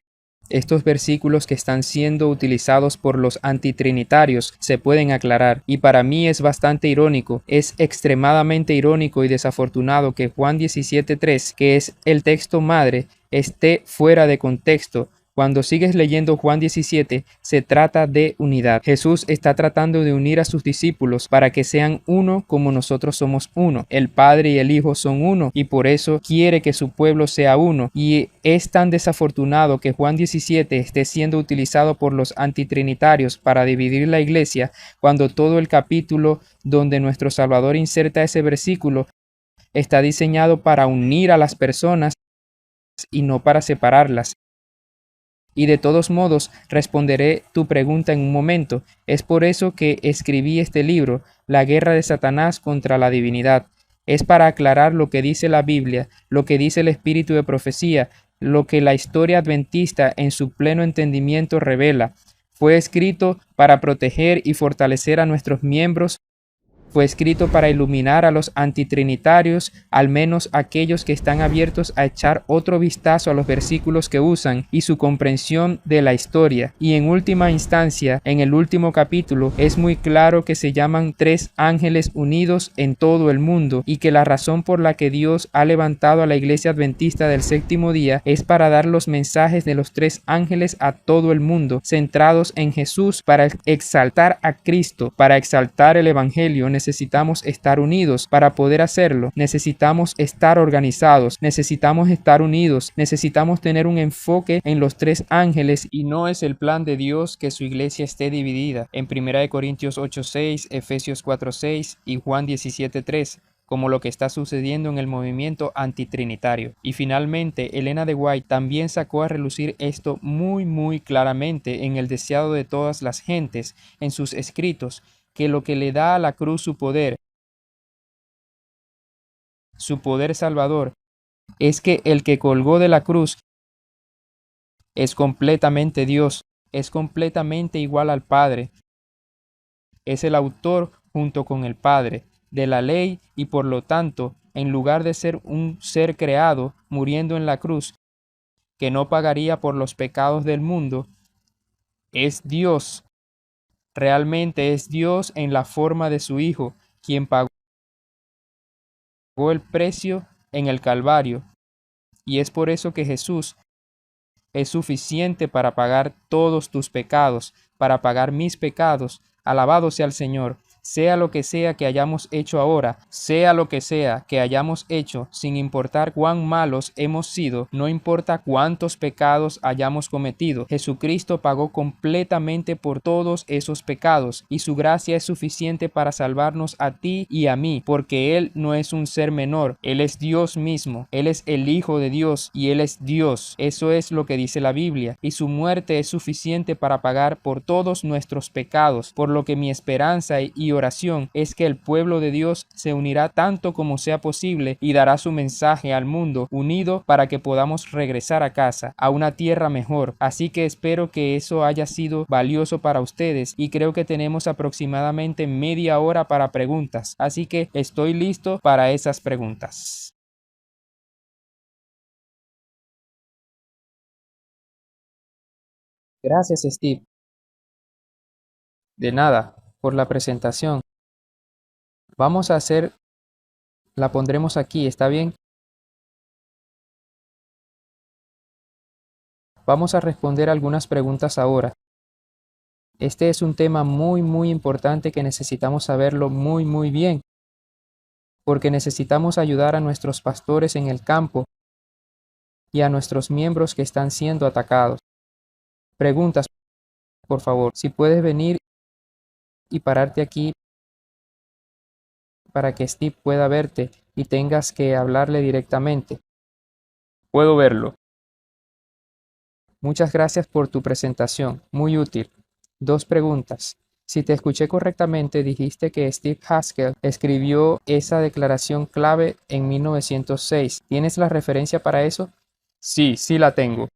Estos versículos que están siendo utilizados por los antitrinitarios se pueden aclarar, y para mí es bastante irónico, es extremadamente irónico y desafortunado que Juan 17:3, que es el texto madre, esté fuera de contexto. Cuando sigues leyendo Juan 17, se trata de unidad. Jesús está tratando de unir a sus discípulos para que sean uno como nosotros somos uno. El Padre y el Hijo son uno y por eso quiere que su pueblo sea uno. Y es tan desafortunado que Juan 17 esté siendo utilizado por los antitrinitarios para dividir la iglesia, cuando todo el capítulo donde nuestro Salvador inserta ese versículo está diseñado para unir a las personas y no para separarlas. Y de todos modos responderé tu pregunta en un momento. Es por eso que escribí este libro, La guerra de Satanás contra la divinidad. Es para aclarar lo que dice la Biblia, lo que dice el espíritu de profecía, lo que la historia adventista en su pleno entendimiento revela. Fue escrito para proteger y fortalecer a nuestros miembros. Fue escrito para iluminar a los antitrinitarios, al menos aquellos que están abiertos a echar otro vistazo a los versículos que usan y su comprensión de la historia. Y en última instancia, en el último capítulo, es muy claro que se llaman tres ángeles unidos en todo el mundo y que la razón por la que Dios ha levantado a la iglesia adventista del séptimo día es para dar los mensajes de los tres ángeles a todo el mundo, centrados en Jesús, para exaltar a Cristo, para exaltar el evangelio. Necesitamos estar unidos. Para poder hacerlo, necesitamos estar organizados, necesitamos estar unidos, necesitamos tener un enfoque en los tres ángeles, y no es el plan de Dios que su iglesia esté dividida en 1 Corintios 8:6, Efesios 4:6 y Juan 17:3, como lo que está sucediendo en el movimiento antitrinitario. Y finalmente, Elena de White también sacó a relucir esto muy claramente en El deseado de todas las gentes, en sus escritos, que lo que le da a la cruz su poder salvador, es que el que colgó de la cruz es completamente Dios, es completamente igual al Padre, es el autor junto con el Padre de la ley, y por lo tanto, en lugar de ser un ser creado muriendo en la cruz, que no pagaría por los pecados del mundo, es Dios. Realmente es Dios en la forma de su Hijo, quien pagó el precio en el Calvario, y es por eso que Jesús es suficiente para pagar todos tus pecados, para pagar mis pecados. Alabado sea el Señor. Sea lo que sea que hayamos hecho ahora, sea lo que sea que hayamos hecho, sin importar cuán malos hemos sido, no importa cuántos pecados hayamos cometido, Jesucristo pagó completamente por todos esos pecados, y su gracia es suficiente para salvarnos a ti y a mí, porque Él no es un ser menor, Él es Dios mismo, Él es el Hijo de Dios y Él es Dios. Eso es lo que dice la Biblia, y su muerte es suficiente para pagar por todos nuestros pecados, por lo que mi esperanza y oración es que el pueblo de Dios se unirá tanto como sea posible y dará su mensaje al mundo unido para que podamos regresar a casa, a una tierra mejor. Así que espero que eso haya sido valioso para ustedes, y creo que tenemos aproximadamente media hora para preguntas, así que estoy listo para esas preguntas. Gracias, Steve. De nada, por la presentación. Vamos a hacer, la pondremos aquí, ¿está bien? Vamos a responder algunas preguntas ahora. Este es un tema muy importante que necesitamos saberlo muy bien, porque necesitamos ayudar a nuestros pastores en el campo y a nuestros miembros que están siendo atacados. Preguntas, por favor. Si puedes venir y pararte aquí para que Steve pueda verte y tengas que hablarle directamente. Puedo verlo. Muchas gracias por tu presentación, muy útil. Dos preguntas. Si te escuché correctamente, dijiste que Steve Haskell escribió esa declaración clave en 1906. ¿Tienes la referencia para eso? Sí, sí la tengo.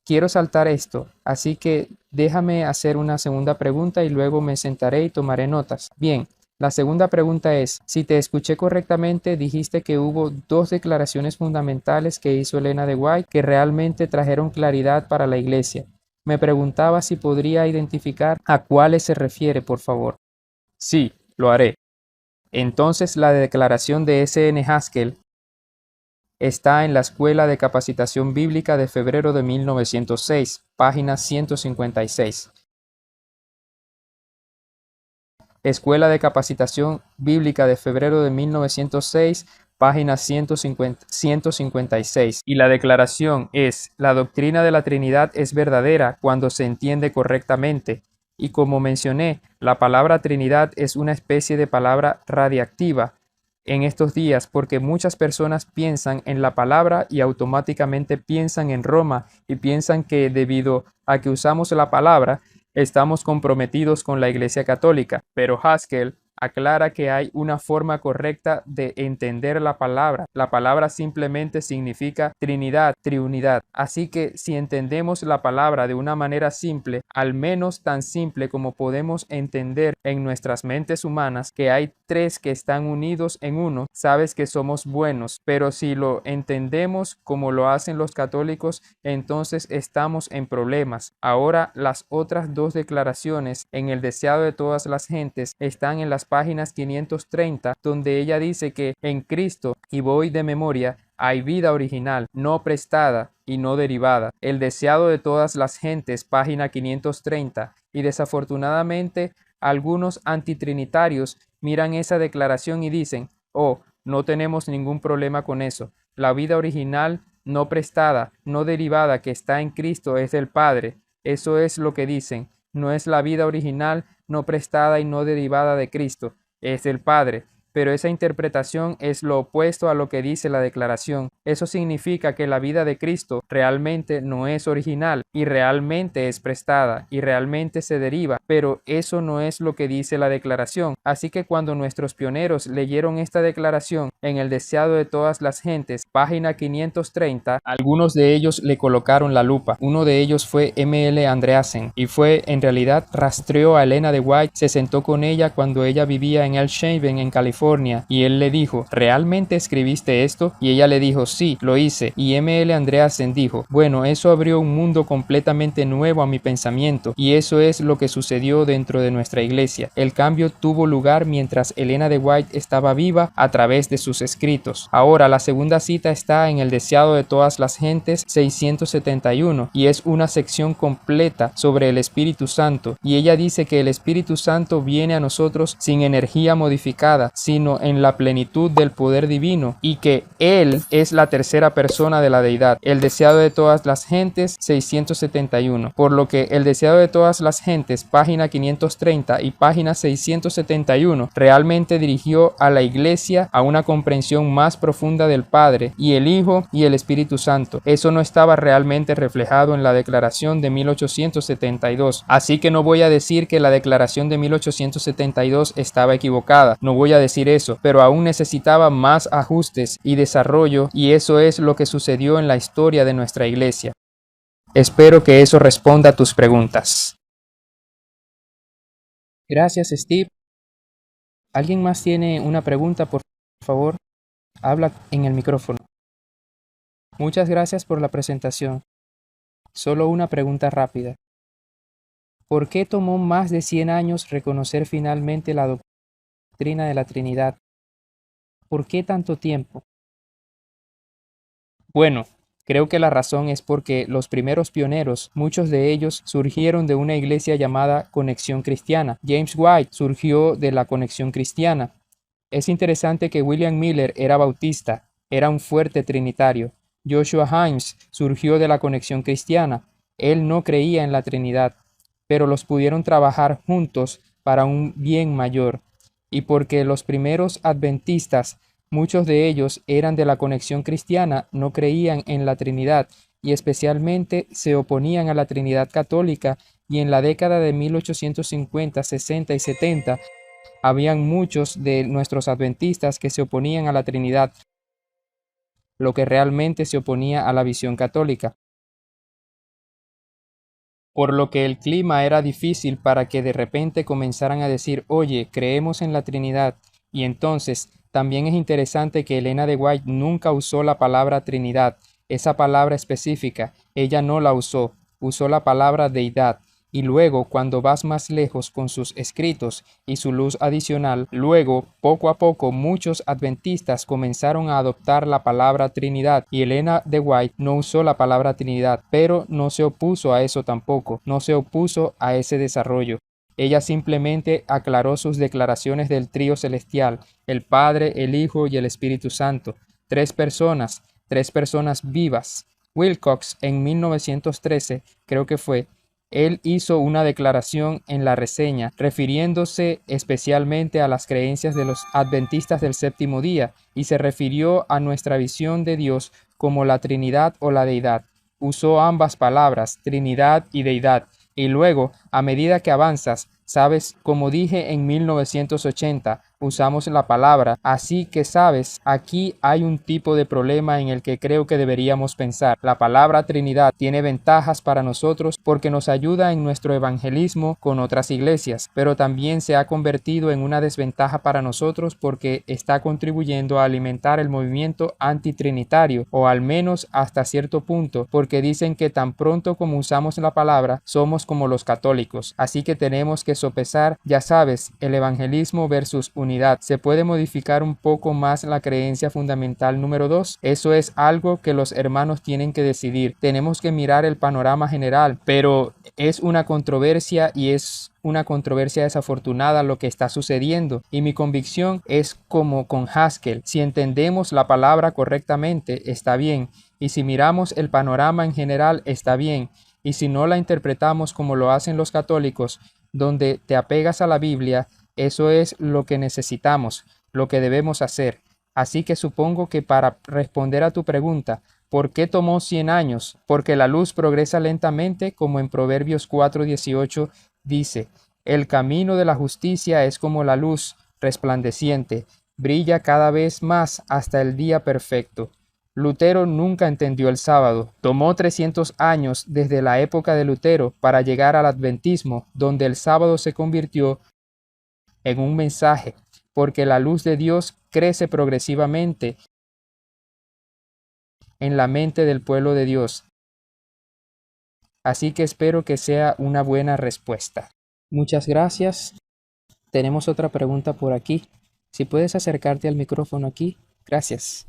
Quiero saltar esto, así que déjame hacer una segunda pregunta y luego me sentaré y tomaré notas. Bien, la segunda pregunta es, si te escuché correctamente, dijiste que hubo dos declaraciones fundamentales que hizo Elena de White que realmente trajeron claridad para la iglesia. Me preguntaba si podría identificar a cuáles se refiere, por favor. Sí, lo haré. Entonces, la declaración de S.N. Haskell está en la Escuela de Capacitación Bíblica de febrero de 1906, página 156. Escuela de Capacitación Bíblica de febrero de 1906, página 156. Y la declaración es: la doctrina de la Trinidad es verdadera cuando se entiende correctamente. Y como mencioné, la palabra Trinidad es una especie de palabra radiactiva en estos días porque muchas personas piensan en la palabra y automáticamente piensan en Roma y piensan que debido a que usamos la palabra, estamos comprometidos con la Iglesia Católica, pero Haskell aclara que hay una forma correcta de entender la palabra. La palabra simplemente significa Trinidad, triunidad. Así que si entendemos la palabra de una manera simple, al menos tan simple como podemos entender en nuestras mentes humanas que hay tres que están unidos en uno, sabes que somos buenos. Pero si lo entendemos como lo hacen los católicos, entonces estamos en problemas. Ahora las otras dos declaraciones en el deseado de todas las gentes están en las páginas 530, donde ella dice que en Cristo, y voy de memoria, hay vida original, no prestada y no derivada. El deseado de todas las gentes, página 530. Y desafortunadamente, algunos antitrinitarios miran esa declaración y dicen: oh, no tenemos ningún problema con eso. La vida original, no prestada, no derivada que está en Cristo es del Padre. Eso es lo que dicen. No es la vida original, no prestada y no derivada de Cristo, es del Padre. Pero esa interpretación es lo opuesto a lo que dice la declaración. Eso significa que la vida de Cristo realmente no es original y realmente es prestada y realmente se deriva, pero eso no es lo que dice la declaración. Así que cuando nuestros pioneros leyeron esta declaración en el deseado de todas las gentes, página 530, algunos de ellos le colocaron la lupa. Uno de ellos fue M.L. Andreasen y fue en realidad rastreó a Elena de White, se sentó con ella cuando ella vivía en Elshaven, en California, y él le dijo: ¿realmente escribiste esto? Y ella le dijo: sí, lo hice. Y M.L. Andreasen dijo: bueno, eso abrió un mundo completamente nuevo a mi pensamiento, y eso es lo que sucedió dentro de nuestra iglesia. El cambio tuvo lugar mientras Elena de White estaba viva a través de sus escritos. Ahora la segunda cita está en el deseado de todas las gentes 671 y es una sección completa sobre el Espíritu Santo, y ella dice que el Espíritu Santo viene a nosotros sin energía modificada, sino en la plenitud del poder divino, y que Él es la tercera persona de la deidad. El deseado de todas las gentes 671, por lo que el deseado de todas las gentes, página 530 y página 671, realmente dirigió a la iglesia a una comprensión más profunda del Padre y el Hijo y el Espíritu Santo. Eso no estaba realmente reflejado en la declaración de 1872, así que no voy a decir que la declaración de 1872 estaba equivocada, no voy a decir eso, pero aún necesitaba más ajustes y desarrollo, y eso es lo que sucedió en la historia de nuestra iglesia. Espero que eso responda a tus preguntas. Gracias, Steve. ¿Alguien más tiene una pregunta, por favor? Habla en el micrófono. Muchas gracias por la presentación. Solo una pregunta rápida. ¿Por qué tomó más de 100 años reconocer finalmente la doctrina de la Trinidad? ¿Por qué tanto tiempo? Bueno, creo que la razón es porque los primeros pioneros, muchos de ellos surgieron de una iglesia llamada Conexión Cristiana. James White surgió de la Conexión Cristiana. Es interesante que William Miller era bautista, era un fuerte trinitario. Joshua Himes surgió de la Conexión Cristiana. Él no creía en la Trinidad, pero los pudieron trabajar juntos para un bien mayor. Y porque los primeros adventistas, muchos de ellos eran de la Conexión Cristiana, no creían en la Trinidad y especialmente se oponían a la Trinidad católica, y en la década de 1850, 60 y 70 habían muchos de nuestros adventistas que se oponían a la Trinidad. lo que realmente se oponía a la visión católica. Por lo que el clima era difícil para que de repente comenzaran a decir, oye, creemos en la Trinidad. Y entonces, también es interesante que Elena de White nunca usó la palabra Trinidad, esa palabra específica, ella no la usó, usó la palabra deidad. Y luego, cuando vas más lejos con sus escritos y su luz adicional, luego, poco a poco, muchos adventistas comenzaron a adoptar la palabra Trinidad, y Elena de White no usó la palabra Trinidad, pero no se opuso a eso tampoco, no se opuso a ese desarrollo. Ella simplemente aclaró sus declaraciones del trío celestial, el Padre, el Hijo y el Espíritu Santo, tres personas vivas. Wilcox en 1913, creo que fue, él hizo una declaración en la reseña, refiriéndose especialmente a las creencias de los adventistas del séptimo día, y se refirió a nuestra visión de Dios como la Trinidad o la Deidad. Usó ambas palabras, Trinidad y Deidad, y luego, a medida que avanzas, sabes, como dije en 1980, usamos la palabra, así que sabes, aquí hay un tipo de problema en el que creo que deberíamos pensar. La palabra Trinidad tiene ventajas para nosotros porque nos ayuda en nuestro evangelismo con otras iglesias, pero también se ha convertido en una desventaja para nosotros porque está contribuyendo a alimentar el movimiento antitrinitario, o al menos hasta cierto punto, porque dicen que tan pronto como usamos la palabra, somos como los católicos. Así que tenemos que sopesar, ya sabes, el evangelismo versus unidad. ¿Se puede modificar un poco más la creencia fundamental número 2? Eso es algo que los hermanos tienen que decidir. Tenemos que mirar el panorama general, pero es una controversia y es una controversia desafortunada lo que está sucediendo, y mi convicción es como con Haskell: si entendemos la palabra correctamente, está bien, y si miramos el panorama en general, está bien, y si no la interpretamos como lo hacen los católicos, donde te apegas a la Biblia, eso es lo que necesitamos, lo que debemos hacer. Así que supongo que para responder a tu pregunta, ¿por qué tomó 100 años? Porque la luz progresa lentamente, como en Proverbios 4:18 dice, el camino de la justicia es como la luz resplandeciente, brilla cada vez más hasta el día perfecto. Lutero nunca entendió el sábado. Tomó 300 años desde la época de Lutero para llegar al adventismo, donde el sábado se convirtió en un mensaje, porque la luz de Dios crece progresivamente en la mente del pueblo de Dios. Así que espero que sea una buena respuesta. Muchas gracias. Tenemos otra pregunta por aquí. Si puedes acercarte al micrófono aquí. Gracias.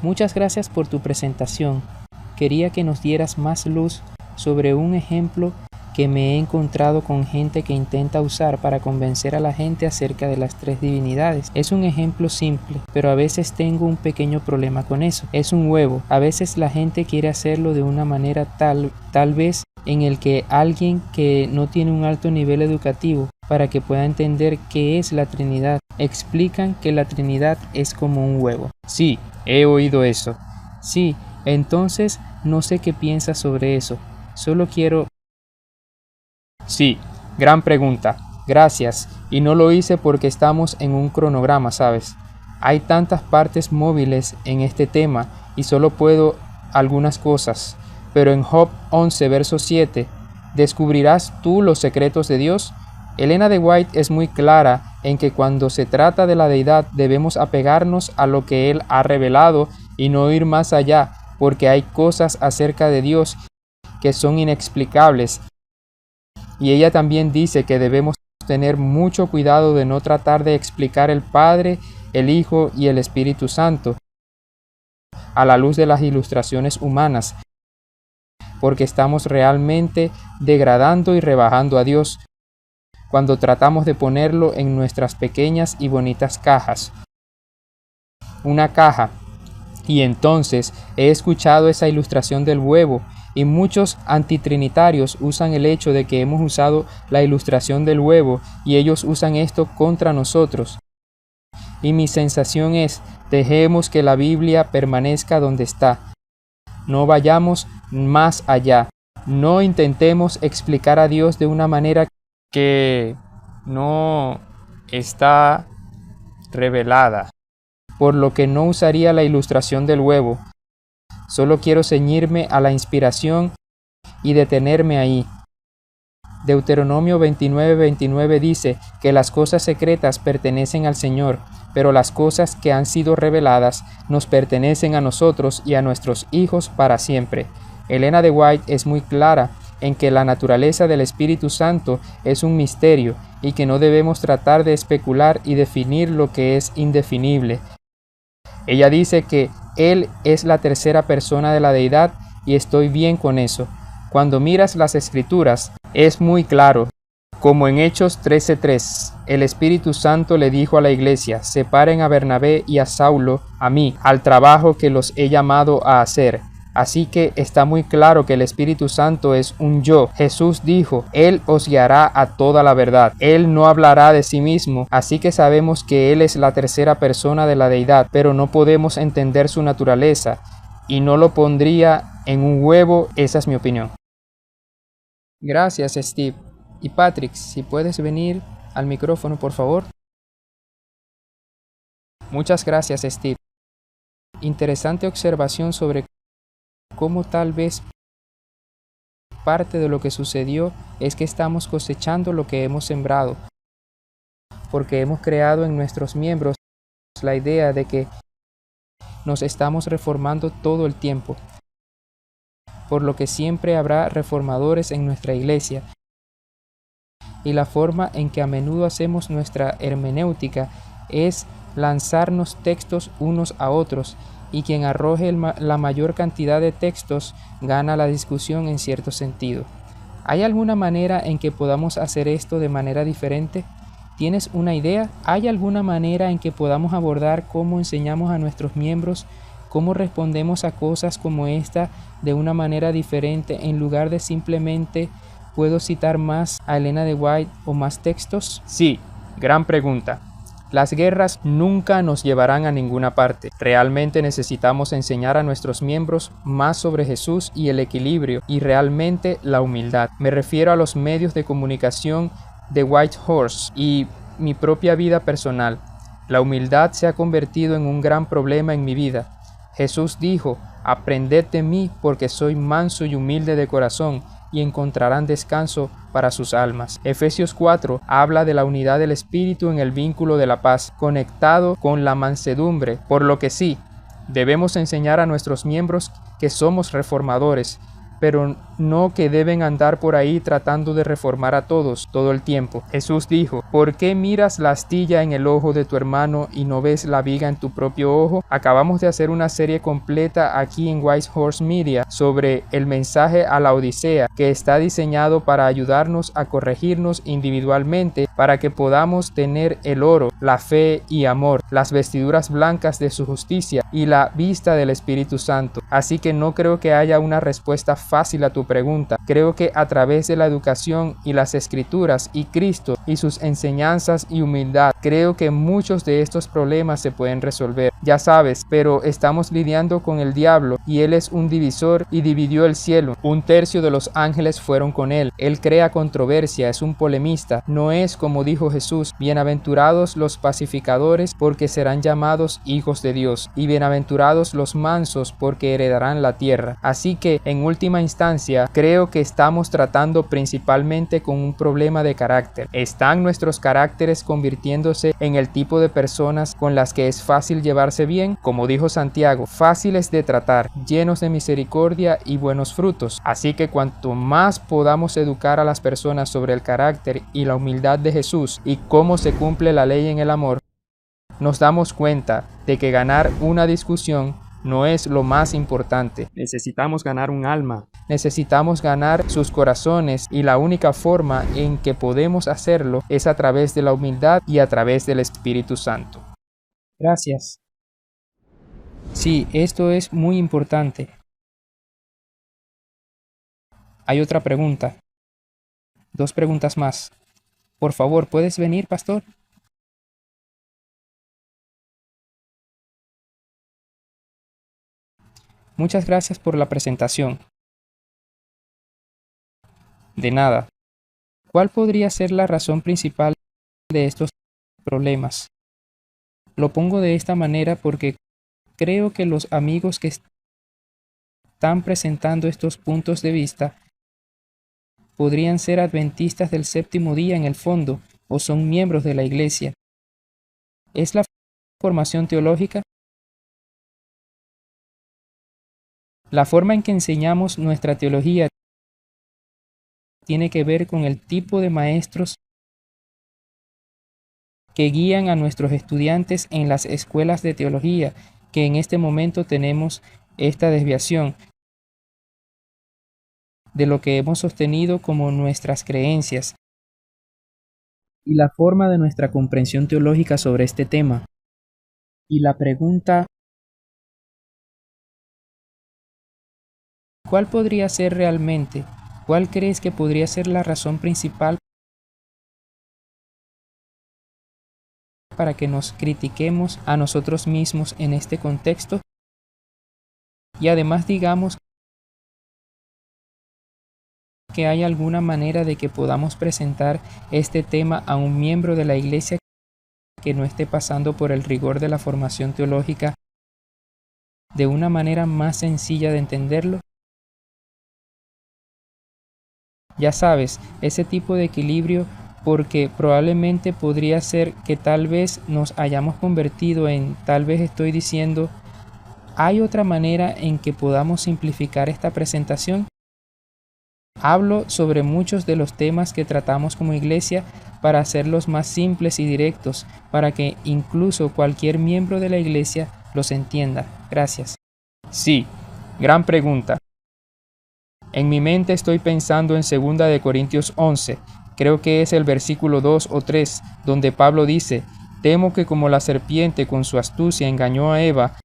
Muchas gracias por tu presentación. Quería que nos dieras más luz sobre un ejemplo que me he encontrado con gente que intenta usar para convencer a la gente acerca de las tres divinidades. Es un ejemplo simple, pero a veces tengo un pequeño problema con eso. Es un huevo. A veces la gente quiere hacerlo de una manera tal vez en el que alguien que no tiene un alto nivel educativo, para que pueda entender qué es la Trinidad, explican que la Trinidad es como un huevo. Sí, he oído eso. Sí, entonces no sé qué piensas sobre eso. Solo quiero... Sí, gran pregunta. Gracias. Y no lo hice porque estamos en un cronograma, ¿sabes? Hay tantas partes móviles en este tema y solo puedo algunas cosas. Pero en Job 11, verso 7, ¿descubrirás tú los secretos de Dios? Elena de White es muy clara en que cuando se trata de la deidad debemos apegarnos a lo que Él ha revelado y no ir más allá, porque hay cosas acerca de Dios que son inexplicables. Y ella también dice que debemos tener mucho cuidado de no tratar de explicar el Padre, el Hijo y el Espíritu Santo a la luz de las ilustraciones humanas, porque estamos realmente degradando y rebajando a Dios cuando tratamos de ponerlo en nuestras pequeñas y bonitas cajas. Una caja. Y entonces he escuchado esa ilustración del huevo, y muchos antitrinitarios usan el hecho de que hemos usado la ilustración del huevo y ellos usan esto contra nosotros. Y mi sensación es, dejemos que la Biblia permanezca donde está. No vayamos más allá. No intentemos explicar a Dios de una manera que no está revelada. por lo que no usaría la ilustración del huevo. Solo quiero ceñirme a la inspiración y detenerme ahí. Deuteronomio 29:29 dice que las cosas secretas pertenecen al Señor, pero las cosas que han sido reveladas nos pertenecen a nosotros y a nuestros hijos para siempre. Elena de White es muy clara en que la naturaleza del Espíritu Santo es un misterio y que no debemos tratar de especular y definir lo que es indefinible. Ella dice que Él es la tercera persona de la deidad y estoy bien con eso. Cuando miras las Escrituras, es muy claro. Como en Hechos 13:3, el Espíritu Santo le dijo a la iglesia: separen a Bernabé y a Saulo a mí, al trabajo que los he llamado a hacer. Así que está muy claro que el Espíritu Santo es un yo. Jesús dijo: Él os guiará a toda la verdad. Él no hablará de sí mismo, así que sabemos que Él es la tercera persona de la deidad, pero no podemos entender su naturaleza, y no lo pondría en un huevo. Esa es mi opinión. Gracias, Steve. Y Patrick, si puedes venir al micrófono, por favor. Muchas gracias, Steve. Interesante observación sobre cómo tal vez parte de lo que sucedió es que estamos cosechando lo que hemos sembrado, porque hemos creado en nuestros miembros la idea de que nos estamos reformando todo el tiempo, por lo que siempre habrá reformadores en nuestra iglesia. Y la forma en que a menudo hacemos nuestra hermenéutica es lanzarnos textos unos a otros, y quien arroje la mayor cantidad de textos gana la discusión en cierto sentido. ¿Hay alguna manera en que podamos hacer esto de manera diferente? ¿Tienes una idea? ¿Hay alguna manera en que podamos abordar cómo enseñamos a nuestros miembros, cómo respondemos a cosas como esta de una manera diferente, en lugar de simplemente ¿puedo citar más a Elena de White o más textos? Sí, gran pregunta. Las guerras nunca nos llevarán a ninguna parte. Realmente necesitamos enseñar a nuestros miembros más sobre Jesús y el equilibrio y realmente la humildad. Me refiero a los medios de comunicación de White Horse y mi propia vida personal. La humildad se ha convertido en un gran problema en mi vida. Jesús dijo: aprended de mí porque soy manso y humilde de corazón, y encontrarán descanso para sus almas. Efesios 4 habla de la unidad del Espíritu en el vínculo de la paz, conectado con la mansedumbre, por lo que sí, debemos enseñar a nuestros miembros que somos reformadores, pero no que deben andar por ahí tratando de reformar a todos todo el tiempo. Jesús dijo: ¿por qué miras la astilla en el ojo de tu hermano y no ves la viga en tu propio ojo? Acabamos de hacer una serie completa aquí en White Horse Media sobre el mensaje a la Odisea, que está diseñado para ayudarnos a corregirnos individualmente para que podamos tener el oro, la fe y amor, las vestiduras blancas de su justicia y la vista del Espíritu Santo. Así que no creo que haya una respuesta fácil a tu pregunta. Creo que a través de la educación y las Escrituras y Cristo y sus enseñanzas y humildad, creo que muchos de estos problemas se pueden resolver. Ya sabes, pero estamos lidiando con el diablo y él es un divisor y dividió el cielo. 1/3 de los ángeles fueron con él. Él crea controversia, es un polemista. No es como dijo Jesús: bienaventurados los pacificadores porque serán llamados hijos de Dios, y bienaventurados los mansos porque heredarán la tierra. Así que en última instancia creo que estamos tratando principalmente con un problema de carácter. ¿Están nuestros caracteres convirtiéndose en el tipo de personas con las que es fácil llevarse bien? Como dijo Santiago, fáciles de tratar, llenos de misericordia y buenos frutos. Así que cuanto más podamos educar a las personas sobre el carácter y la humildad de Jesús y cómo se cumple la ley en el amor, nos damos cuenta de que ganar una discusión no es lo más importante. Necesitamos ganar un alma. Necesitamos ganar sus corazones, y la única forma en que podemos hacerlo es a través de la humildad y a través del Espíritu Santo. Gracias. Sí, esto es muy importante. Hay otra pregunta. 2 preguntas más. Por favor, ¿puedes venir, pastor? Muchas gracias por la presentación. De nada. ¿Cuál podría ser la razón principal de estos problemas? Lo pongo de esta manera porque creo que los amigos que están presentando estos puntos de vista podrían ser adventistas del séptimo día en el fondo o son miembros de la iglesia. ¿Es la formación teológica? La forma en que enseñamos nuestra teología tiene que ver con el tipo de maestros que guían a nuestros estudiantes en las escuelas de teología, que en este momento tenemos esta desviación de lo que hemos sostenido como nuestras creencias y la forma de nuestra comprensión teológica sobre este tema. Y la pregunta, ¿cuál podría ser realmente? ¿Cuál crees que podría ser la razón principal para que nos critiquemos a nosotros mismos en este contexto? Y además digamos que hay alguna manera de que podamos presentar este tema a un miembro de la iglesia que no esté pasando por el rigor de la formación teológica de una manera más sencilla de entenderlo. Ya sabes, ese tipo de equilibrio, porque probablemente podría ser que tal vez nos hayamos convertido en, tal vez estoy diciendo, ¿hay otra manera en que podamos simplificar esta presentación? Hablo sobre muchos de los temas que tratamos como iglesia para hacerlos más simples y directos, para que incluso cualquier miembro de la iglesia los entienda. Gracias. Sí, gran pregunta. En mi mente estoy pensando en 2 de Corintios 11, creo que es el versículo 2 o 3, donde Pablo dice, temo que como la serpiente con su astucia engañó a Eva,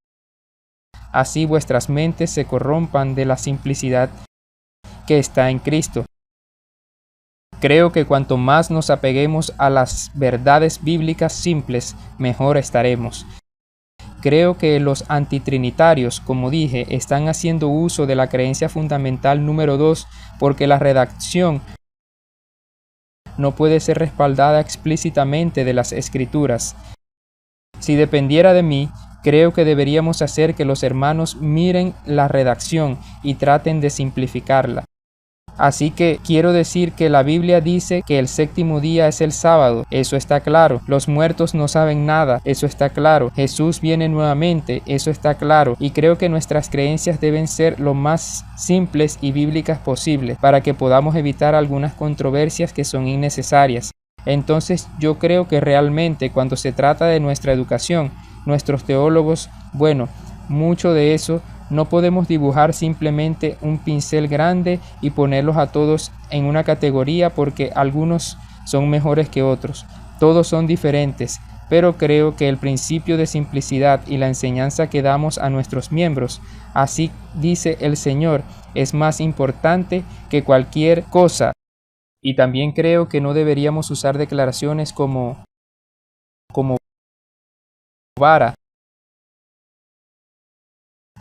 así vuestras mentes se corrompan de la simplicidad que está en Cristo. Creo que cuanto más nos apeguemos a las verdades bíblicas simples, mejor estaremos. Creo que los antitrinitarios, como dije, están haciendo uso de la creencia fundamental número 2 porque la redacción no puede ser respaldada explícitamente de las Escrituras. Si dependiera de mí, creo que deberíamos hacer que los hermanos miren la redacción y traten de simplificarla. Así que quiero decir que la Biblia dice que el séptimo día es el sábado, eso está claro. Los muertos no saben nada, eso está claro. Jesús viene nuevamente, eso está claro. Y creo que nuestras creencias deben ser lo más simples y bíblicas posible para que podamos evitar algunas controversias que son innecesarias. Entonces yo creo que realmente cuando se trata de nuestra educación, nuestros teólogos, bueno, mucho de eso no podemos dibujar simplemente un pincel grande y ponerlos a todos en una categoría porque algunos son mejores que otros. Todos son diferentes, pero creo que el principio de simplicidad y la enseñanza que damos a nuestros miembros, así dice el Señor, es más importante que cualquier cosa. Y también creo que no deberíamos usar declaraciones como vara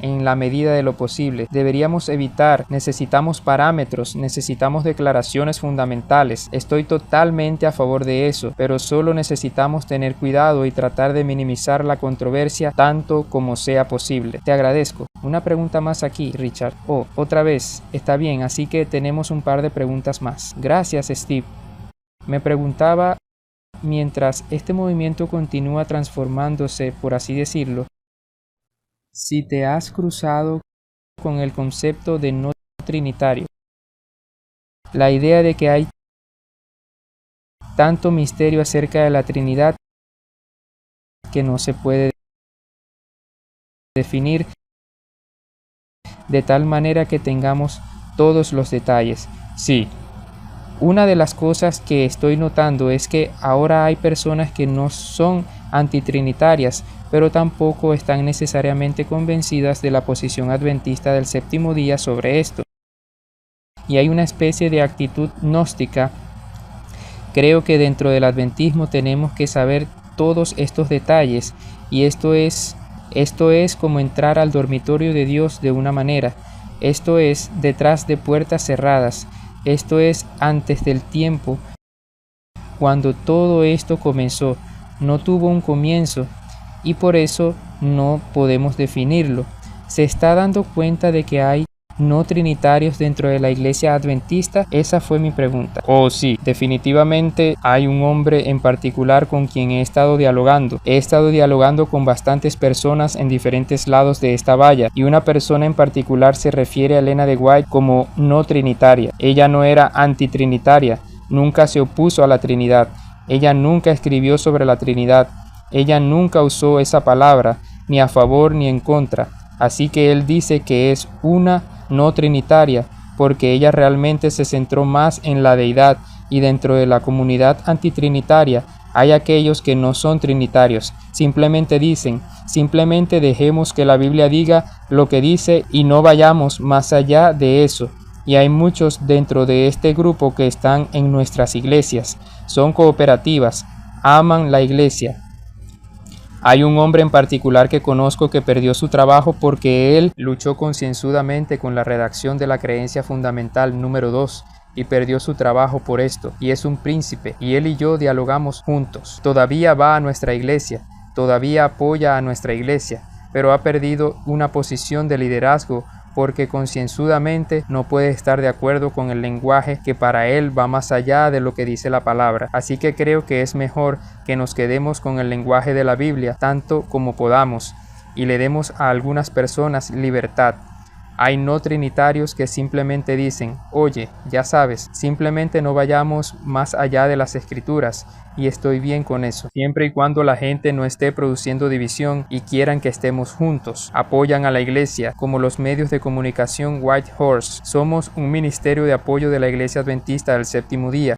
en la medida de lo posible. Deberíamos evitar, necesitamos parámetros, necesitamos declaraciones fundamentales. Estoy totalmente a favor de eso, pero solo necesitamos tener cuidado y tratar de minimizar la controversia tanto como sea posible. Te agradezco. Una pregunta más aquí, Richard. Oh, otra vez. Está bien, así que tenemos un par de preguntas más. Gracias, Steve. Me preguntaba, mientras este movimiento continúa transformándose, por así decirlo, si te has cruzado con el concepto de no trinitario, la idea de que hay tanto misterio acerca de la Trinidad que no se puede definir de tal manera que tengamos todos los detalles. Sí, una de las cosas que estoy notando es que ahora hay personas que no son antitrinitarias, pero tampoco están necesariamente convencidas de la posición adventista del séptimo día sobre esto. Y hay una especie de actitud gnóstica. Creo que dentro del adventismo tenemos que saber todos estos detalles, y esto es como entrar al dormitorio de Dios de una manera. Esto es detrás de puertas cerradas. Esto es antes del tiempo, cuando todo esto comenzó. No tuvo un comienzo. y por eso no podemos definirlo. ¿Se está dando cuenta de que hay no trinitarios dentro de la iglesia adventista? Esa fue mi pregunta. Oh, sí, definitivamente hay un hombre en particular con quien he estado dialogando. He estado dialogando con bastantes personas en diferentes lados de esta valla, y una persona en particular se refiere a Elena de White como no trinitaria. Ella no era antitrinitaria, nunca se opuso a la Trinidad, ella nunca escribió sobre la Trinidad, ella nunca usó esa palabra, ni a favor ni en contra. Así que él dice que es una no trinitaria, porque ella realmente se centró más en la deidad, y dentro de la comunidad antitrinitaria hay aquellos que no son trinitarios, simplemente dicen, simplemente dejemos que la Biblia diga lo que dice y no vayamos más allá de eso. Y hay muchos dentro de este grupo que están en nuestras iglesias, son cooperativas, aman la iglesia. Hay un hombre en particular que conozco que perdió su trabajo porque él luchó concienzudamente con la redacción de la creencia fundamental número 2 y perdió su trabajo por esto, y es un príncipe, y él y yo dialogamos juntos. Todavía va a nuestra iglesia, todavía apoya a nuestra iglesia, pero ha perdido una posición de liderazgo porque concienzudamente no puede estar de acuerdo con el lenguaje que para él va más allá de lo que dice la palabra. Así que creo que es mejor que nos quedemos con el lenguaje de la Biblia tanto como podamos y le demos a algunas personas libertad. Hay no trinitarios que simplemente dicen, oye, ya sabes, simplemente no vayamos más allá de las escrituras, y estoy bien con eso, siempre y cuando la gente no esté produciendo división y quieran que estemos juntos. Apoyan a la iglesia, como los medios de comunicación White Horse. Somos un ministerio de apoyo de la Iglesia Adventista del Séptimo Día.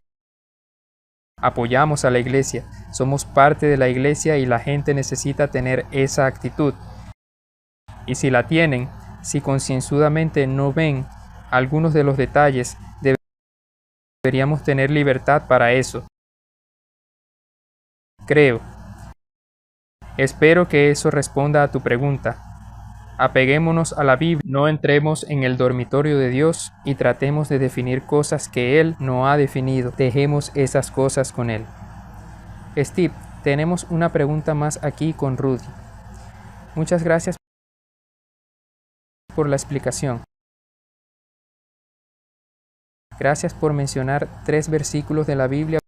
Apoyamos a la iglesia, somos parte de la iglesia y la gente necesita tener esa actitud. Y si la tienen, si concienzudamente no ven algunos de los detalles, deberíamos tener libertad para eso. Creo. Espero que eso responda a tu pregunta. Apeguémonos a la Biblia, no entremos en el dormitorio de Dios y tratemos de definir cosas que Él no ha definido. Dejemos esas cosas con Él. Steve, tenemos una pregunta más aquí con Rudy. Muchas gracias por la explicación. Gracias por mencionar 3 versículos de la Biblia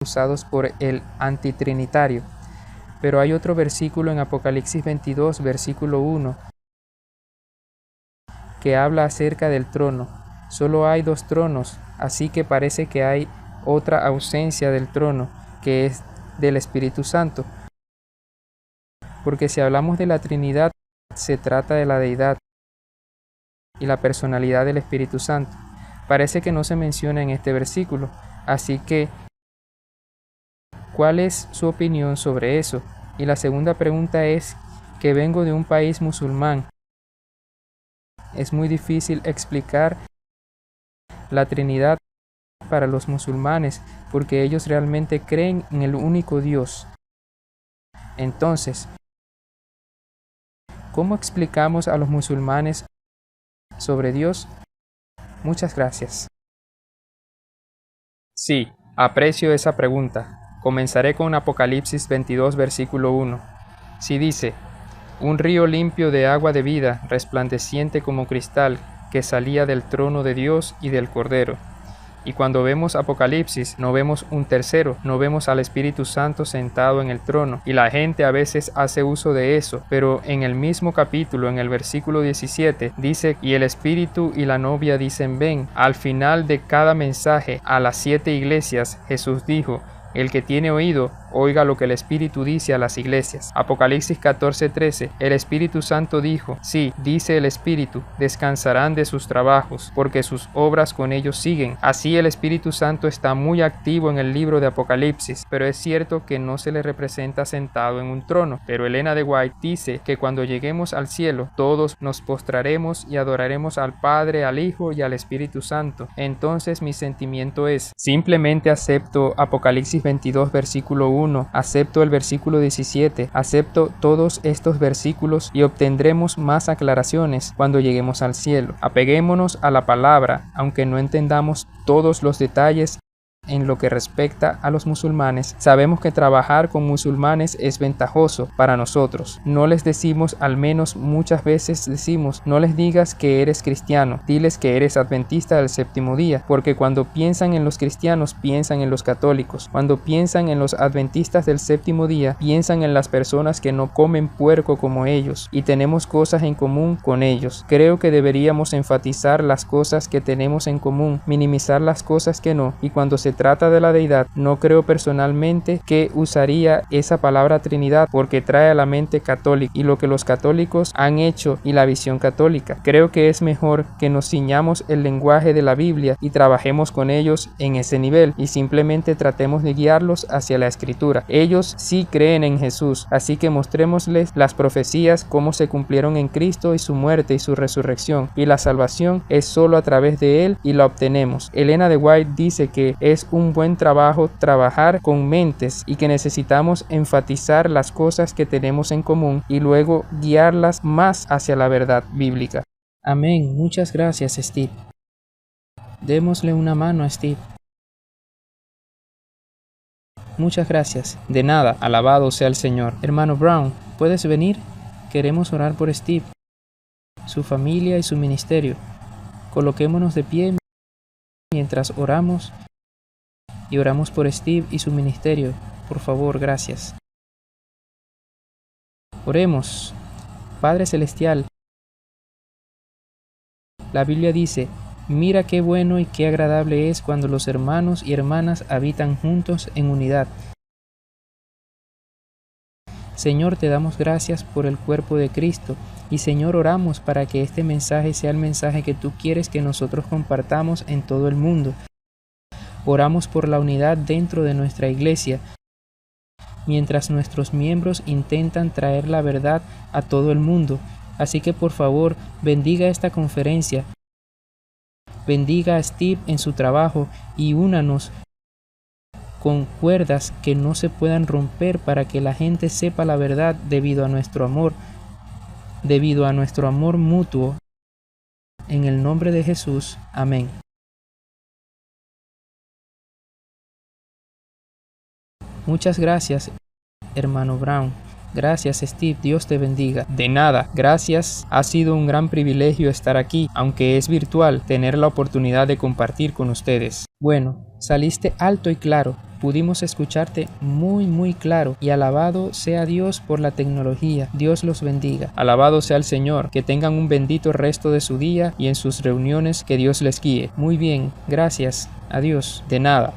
usados por el antitrinitario. Pero hay otro versículo en Apocalipsis 22, versículo 1, que habla acerca del trono. Solo hay 2 tronos, así que parece que hay otra ausencia del trono, que es del Espíritu Santo. Porque si hablamos de la Trinidad, se trata de la deidad y la personalidad del Espíritu Santo. Parece que no se menciona en este versículo, así que ¿cuál es su opinión sobre eso? Y la segunda pregunta es que vengo de un país musulmán. Es muy difícil explicar la Trinidad para los musulmanes porque ellos realmente creen en el único Dios. Entonces, ¿cómo explicamos a los musulmanes sobre Dios? Muchas gracias. Sí, aprecio esa pregunta. Comenzaré con Apocalipsis 22, versículo 1. Si dice, un río limpio de agua de vida, resplandeciente como cristal, que salía del trono de Dios y del Cordero. Y cuando vemos Apocalipsis, no vemos un tercero, no vemos al Espíritu Santo sentado en el trono. Y la gente a veces hace uso de eso, pero en el mismo capítulo, en el versículo 17, dice, y el Espíritu y la novia dicen, ven. Al final de cada mensaje a las 7 iglesias, Jesús dijo, el que tiene oído, oiga lo que el Espíritu dice a las iglesias. Apocalipsis 14:13. El Espíritu Santo dijo, sí, dice el Espíritu, descansarán de sus trabajos, porque sus obras con ellos siguen. Así el Espíritu Santo está muy activo en el libro de Apocalipsis, pero es cierto que no se le representa sentado en un trono. Pero Elena de White dice que cuando lleguemos al cielo, todos nos postraremos y adoraremos al Padre, al Hijo y al Espíritu Santo. Entonces mi sentimiento es, simplemente acepto Apocalipsis 22, versículo 1, acepto el versículo 17, acepto todos estos versículos y obtendremos más aclaraciones cuando lleguemos al cielo. Apeguémonos a la palabra, aunque no entendamos todos los detalles en lo que respecta a los musulmanes, sabemos que trabajar con musulmanes es ventajoso para nosotros. No les decimos, al menos muchas veces decimos, no les digas que eres cristiano, diles que eres adventista del séptimo día, porque cuando piensan en los cristianos, piensan en los católicos. Cuando piensan en los adventistas del séptimo día, piensan en las personas que no comen puerco como ellos, y tenemos cosas en común con ellos. Creo que deberíamos enfatizar las cosas que tenemos en común, minimizar las cosas que no, y cuando se trata de la deidad, no creo personalmente que usaría esa palabra Trinidad porque trae a la mente católica y lo que los católicos han hecho y la visión católica. Creo que es mejor que nos ciñamos el lenguaje de la Biblia y trabajemos con ellos en ese nivel y simplemente tratemos de guiarlos hacia la Escritura. Ellos sí creen en Jesús, así que mostrémosles las profecías cómo se cumplieron en Cristo y su muerte y su resurrección, y la salvación es solo a través de Él y la obtenemos. Elena de White dice que es un buen trabajo trabajar con mentes y que necesitamos enfatizar las cosas que tenemos en común y luego guiarlas más hacia la verdad bíblica. Amén. Muchas gracias, Steve. Démosle una mano a Steve. Muchas gracias. De nada. Alabado sea el Señor. Hermano Brown, ¿puedes venir? Queremos orar por Steve, su familia y su ministerio. Coloquémonos de pie mientras oramos y oramos por Steve y su ministerio. Por favor, gracias. Oremos. Padre Celestial, la Biblia dice, mira qué bueno y qué agradable es cuando los hermanos y hermanas habitan juntos en unidad. Señor, te damos gracias por el cuerpo de Cristo y Señor, oramos para que este mensaje sea el mensaje que tú quieres que nosotros compartamos en todo el mundo. Oramos por la unidad dentro de nuestra iglesia, mientras nuestros miembros intentan traer la verdad a todo el mundo. Así que por favor, bendiga esta conferencia, bendiga a Steve en su trabajo y únanos con cuerdas que no se puedan romper para que la gente sepa la verdad debido a nuestro amor mutuo. En el nombre de Jesús. Amén. Muchas gracias, hermano Brown. Gracias, Steve. Dios te bendiga. De nada. Gracias. Ha sido un gran privilegio estar aquí, aunque es virtual, tener la oportunidad de compartir con ustedes. Bueno, saliste alto y claro. Pudimos escucharte muy claro y alabado sea Dios por la tecnología. Dios los bendiga. Alabado sea el Señor. Que tengan un bendito resto de su día y en sus reuniones que Dios les guíe. Muy bien. Gracias. Adiós. De nada.